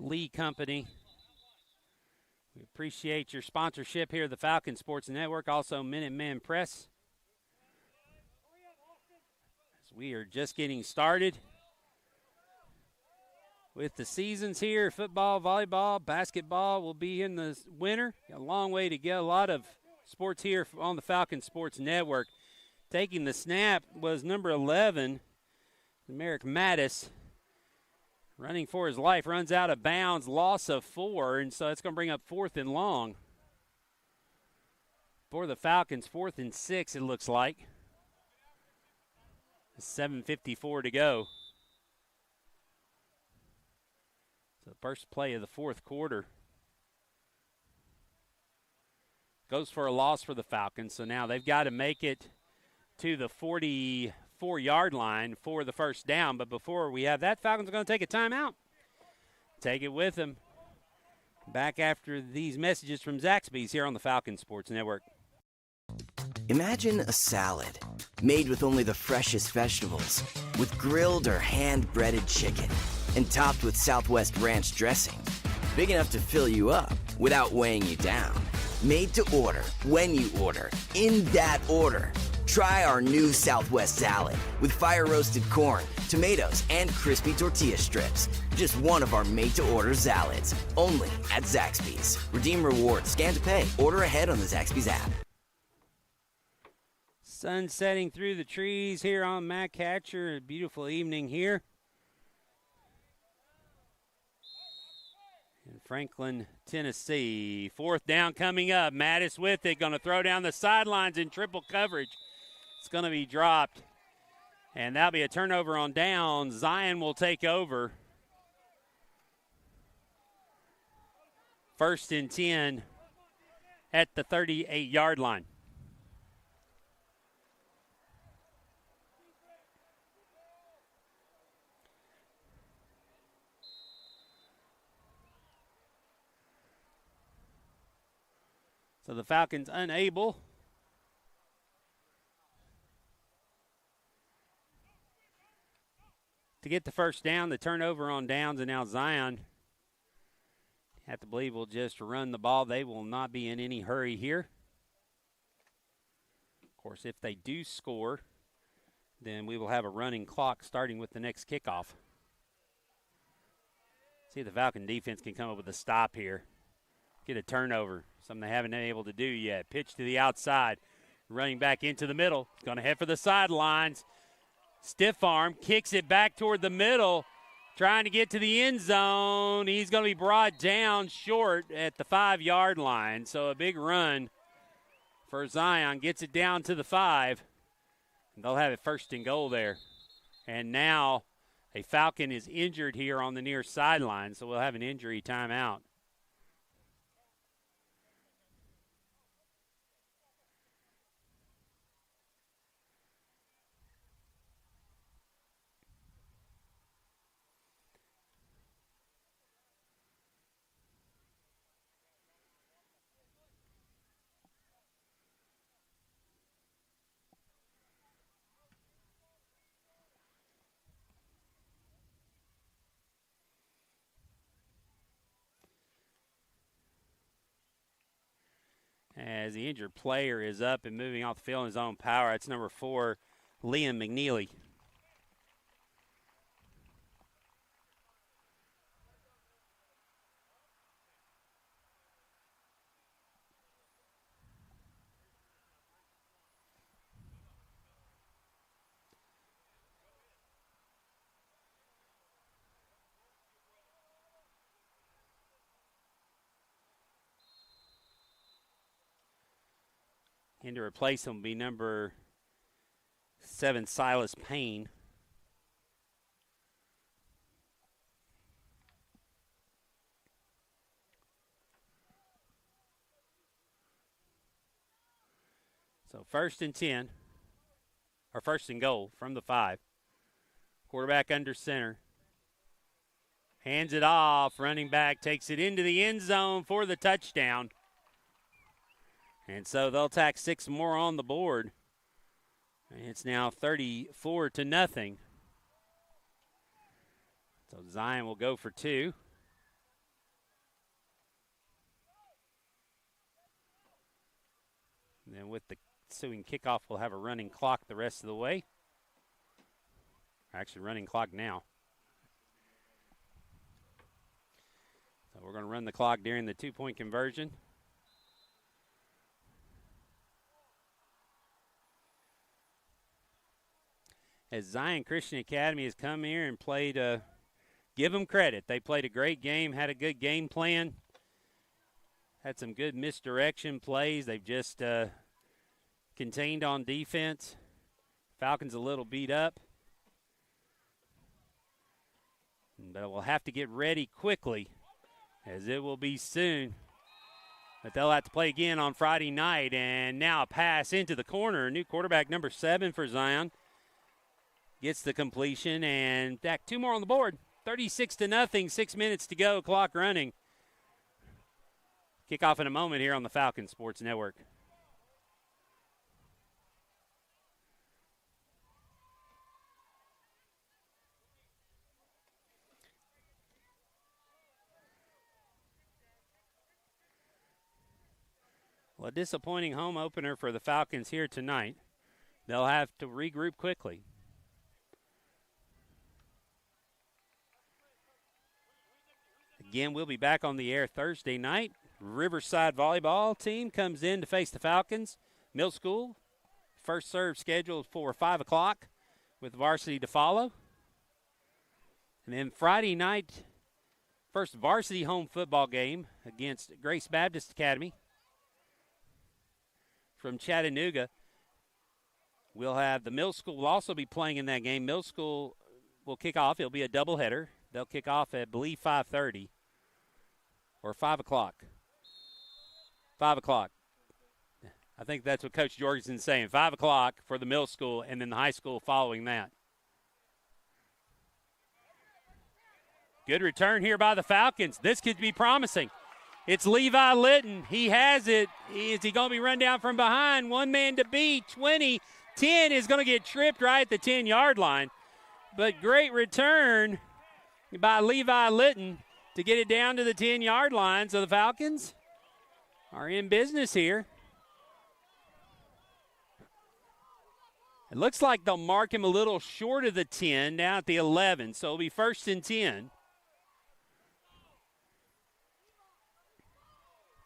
Lee Company. We appreciate your sponsorship here at the Falcon Sports Network, also Minuteman Press. As we are just getting started with the seasons here. Football, volleyball, basketball will be in the winter. Got a long way to go. A lot of sports here on the Falcon Sports Network. Taking the snap was number 11, Merrick Mattis. Running for his life, runs out of bounds, loss of 4, and so it's going to bring up 4th and long. For the Falcons, 4th and 6, it looks like. 7:54 to go. So first play of the fourth quarter. Goes for a loss for the Falcons, so now they've got to make it to the 44-yard line for the first down. But before we have that, Falcons are going to take a timeout. Take it with them. Back after these messages from Zaxby's here on the Falcon Sports Network. Imagine a salad made with only the freshest vegetables, with grilled or hand-breaded chicken, and topped with Southwest Ranch dressing. Big enough to fill you up without weighing you down. Made to order, when you order, in that order. Try our new Southwest salad with fire-roasted corn, tomatoes, and crispy tortilla strips. Just one of our made-to-order salads, only at Zaxby's. Redeem rewards, scan to pay, order ahead on the Zaxby's app. Sun setting through the trees here on Matt Catcher. A beautiful evening here in Franklin, Tennessee. Fourth down coming up. Mattis with it. Going to throw down the sidelines in triple coverage. It's going to be dropped. And that'll be a turnover on down. Zion will take over. 1st and 10 at the 38-yard line. So the Falcons unable to get the first down. The turnover on downs, and now Zion, have to believe, will just run the ball. They will not be in any hurry here. Of course, if they do score, then we will have a running clock starting with the next kickoff. See if the Falcon defense can come up with a stop here. Get a turnover, something they haven't been able to do yet. Pitch to the outside, running back into the middle. He's going to head for the sidelines. Stiff arm, kicks it back toward the middle, trying to get to the end zone. He's going to be brought down short at the 5-yard line. So a big run for Zion, gets it down to the 5. And they'll have it 1st and goal there. And now a Falcon is injured here on the near sideline, so we'll have an injury timeout. As the injured player is up and moving off the field in his own power, that's number 4, Liam McNeely. And to replace him will be number 7, Silas Payne. So 1st and 10, or 1st and goal from the 5. Quarterback under center. Hands it off. Running back takes it into the end zone for the touchdown. And so they'll tack 6 more on the board. It's now 34-0. So Zion will go for 2. And then with the ensuing kickoff, we'll have a running clock the rest of the way. Actually, running clock now. So we're going to run the clock during the 2-point conversion. As Zion Christian Academy has come here and played, give them credit. They played a great game, had a good game plan, had some good misdirection plays. They've just contained on defense. Falcons a little beat up. But we'll have to get ready quickly, as it will be soon. But they'll have to play again on Friday night. And now a pass into the corner. New quarterback number 7 for Zion. Gets the completion, and back 2 more on the board. 36-0, 6 minutes to go, clock running. Kickoff in a moment here on the Falcons Sports Network. Well, a disappointing home opener for the Falcons here tonight. They'll have to regroup quickly. Again, we'll be back on the air Thursday night. Riverside volleyball team comes in to face the Falcons. Middle school, first serve scheduled for 5 o'clock with varsity to follow. And then Friday night, first varsity home football game against Grace Baptist Academy from Chattanooga. We'll have the middle school will also be playing in that game. Middle school will kick off. It'll be a doubleheader. They'll kick off at, I believe, 5:30 or 5 o'clock. 5 o'clock. I think that's what Coach Jorgensen's saying. 5 o'clock for the middle school, and then the high school following that. Good return here by the Falcons. This could be promising. It's Levi Litton. He has it. Is he going to be run down from behind? One man to beat. 20. 10 is going to get tripped right at the 10-yard line. But great return by Levi Litton to get it down to the 10-yard line. So the Falcons are in business here. It looks like they'll mark him a little short of the 10, down at the 11. So it'll be 1st and 10.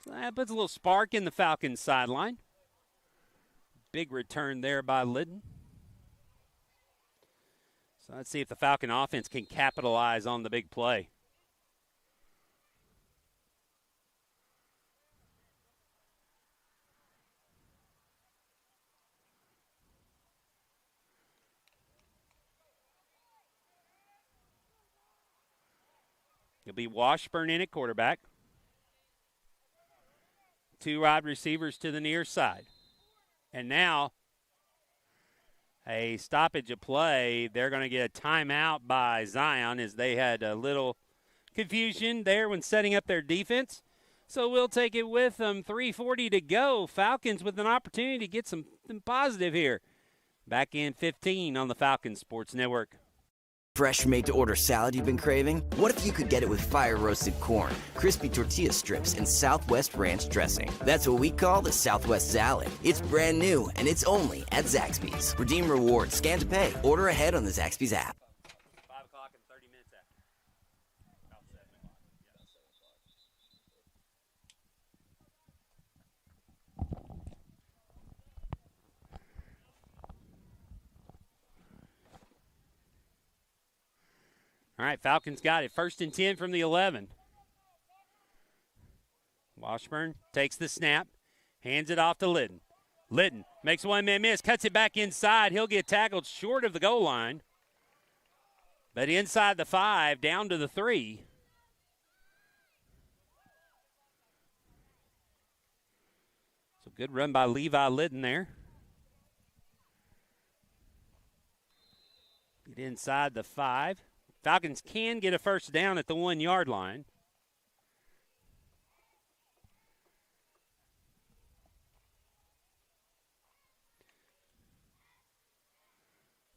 So that puts a little spark in the Falcons sideline. Big return there by Litton. So let's see if the Falcon offense can capitalize on the big play. It'll be Washburn in at quarterback. 2 wide receivers to the near side. And now a stoppage of play. They're going to get a timeout by Zion as they had a little confusion there when setting up their defense. So we'll take it with them. 3:40 to go. Falcons with an opportunity to get something positive here. Back in 15 on the Falcons Sports Network. Fresh made-to-order salad you've been craving? What if you could get it with fire-roasted corn, crispy tortilla strips, and Southwest Ranch dressing? That's what we call the Southwest Salad. It's brand new, and it's only at Zaxby's. Redeem rewards, scan to pay, order ahead on the Zaxby's app. 5 o'clock and 30 minutes after. About 7 o'clock. Yeah, 7 o'clock. All right, Falcons got it. 1st and 10 from the 11. Washburn takes the snap, hands it off to Litton. Litton makes a one-man miss, cuts it back inside. He'll get tackled short of the goal line. But inside the 5, down to the 3. So good run by Levi Litton there. Get inside the 5. Falcons can get a first down at the 1-yard line.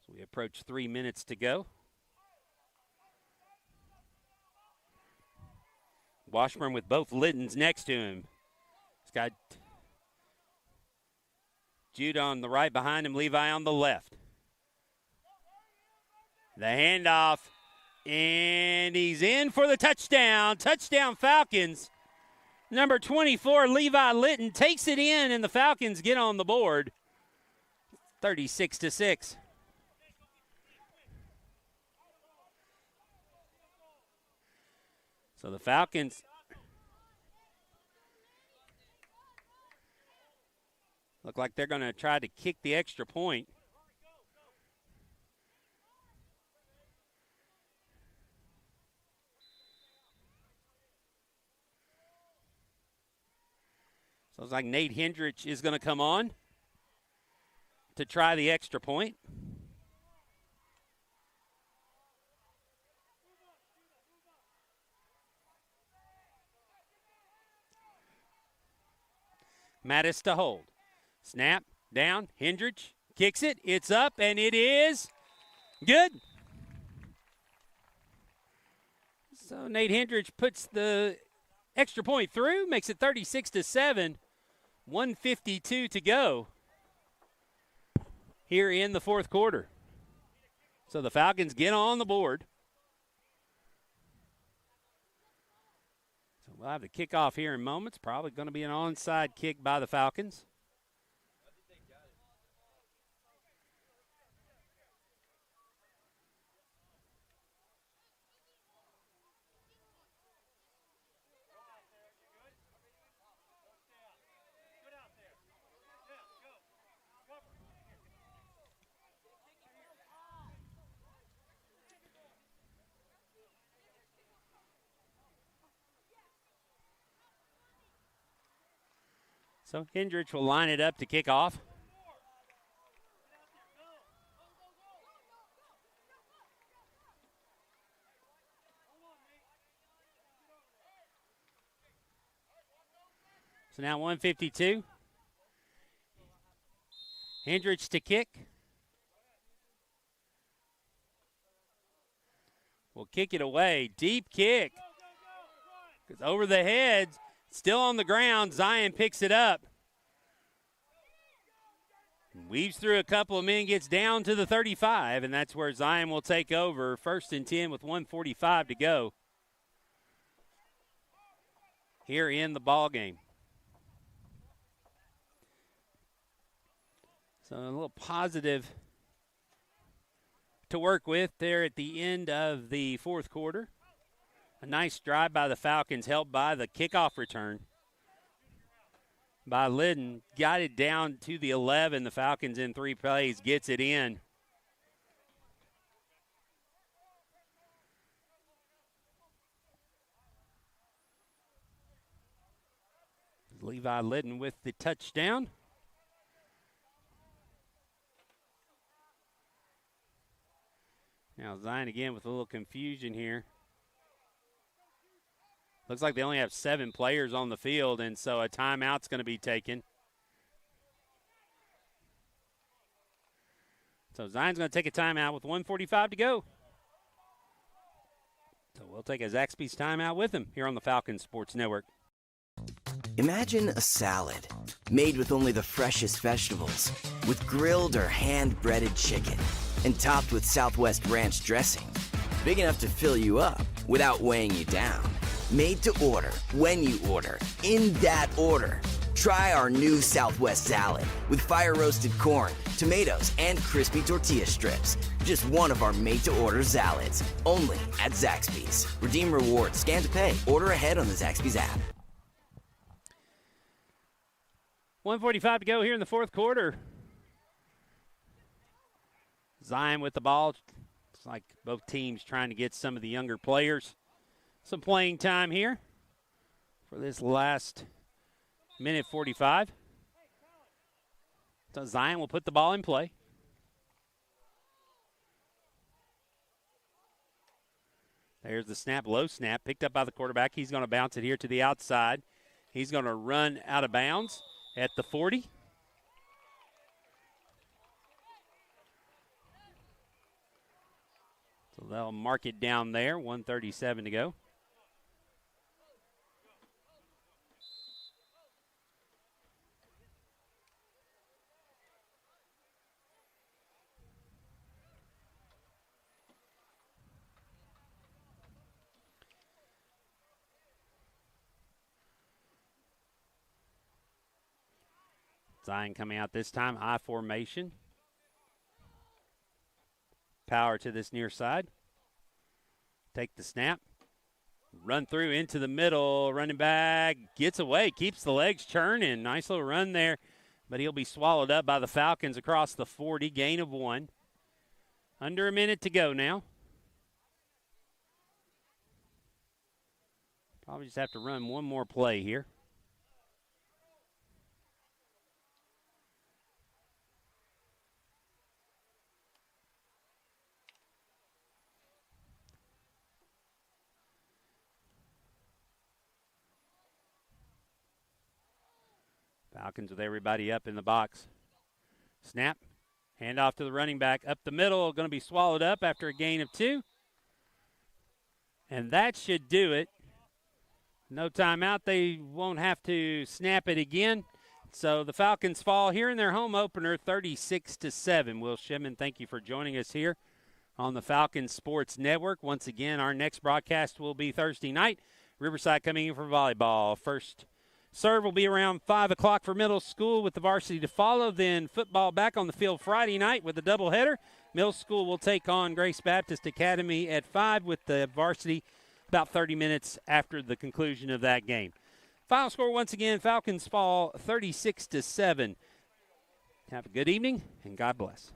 So we approach 3 minutes to go. Washburn with both Littons next to him. He's got Jude on the right behind him, Levi on the left. The handoff. And he's in for the touchdown. Touchdown Falcons. Number 24, Levi Litton, takes it in, and the Falcons get on the board. 36-6. So the Falcons look like they're going to try to kick the extra point. So it's like Nate Hendrich is going to come on to try the extra point. Mattis to hold. Snap, down, Hendrich kicks it. It's up, and it is good. So Nate Hendrich puts the extra point through, makes it 36-7. 1:52 to go here in the 4th quarter. So the Falcons get on the board. So we'll have the kickoff here in moments. Probably going to be an onside kick by the Falcons. So Hendrich will line it up to kick off. So now 1:52. Hendrich to kick. Will kick it away. Deep kick. It's over the heads. Still on the ground. Zion picks it up. Weaves through a couple of men, gets down to the 35, and that's where Zion will take over. 1st and 10 with 1:45 to go here in the ball game. So a little positive to work with there at the end of the 4th quarter. A nice drive by the Falcons, helped by the kickoff return by Litton. Got it down to the 11. The Falcons in 3 plays gets it in. Levi Litton with the touchdown. Now Zion again with a little confusion here. Looks like they only have 7 players on the field, and so a timeout's going to be taken. So Zion's going to take a timeout with 1:45 to go. So we'll take a Zaxby's timeout with him here on the Falcons Sports Network. Imagine a salad made with only the freshest vegetables, with grilled or hand-breaded chicken, and topped with Southwest Ranch dressing. Big enough to fill you up without weighing you down. Made to order, when you order, in that order. Try our new Southwest salad with fire-roasted corn, tomatoes, and crispy tortilla strips. Just one of our made-to-order salads, only at Zaxby's. Redeem rewards, scan to pay, order ahead on the Zaxby's app. 1:45 to go here in the fourth quarter. Zion with the ball. Looks like both teams trying to get some of the younger players some playing time here for this last minute 45. So Zion will put the ball in play. There's the snap, low snap, picked up by the quarterback. He's going to bounce it here to the outside. He's going to run out of bounds at the 40. So they'll mark it down there, 1:37 to go. Zion coming out this time, I formation. Power to this near side. Take the snap. Run through into the middle. Running back gets away, keeps the legs churning. Nice little run there, but he'll be swallowed up by the Falcons across the 40. Gain of 1. Under a minute to go now. Probably just have to run one more play here. Falcons with everybody up in the box. Snap. Hand off to the running back. Up the middle. Going to be swallowed up after a gain of 2. And that should do it. No timeout. They won't have to snap it again. So the Falcons fall here in their home opener 36-7. Will Shimon, thank you for joining us here on the Falcons Sports Network. Once again, our next broadcast will be Thursday night. Riverside coming in for volleyball. First serve will be around 5 o'clock for middle school with the varsity to follow. Then football back on the field Friday night with a doubleheader. Middle school will take on Grace Baptist Academy at 5 with the varsity about 30 minutes after the conclusion of that game. Final score once again, Falcons fall 36-7. Have a good evening and God bless.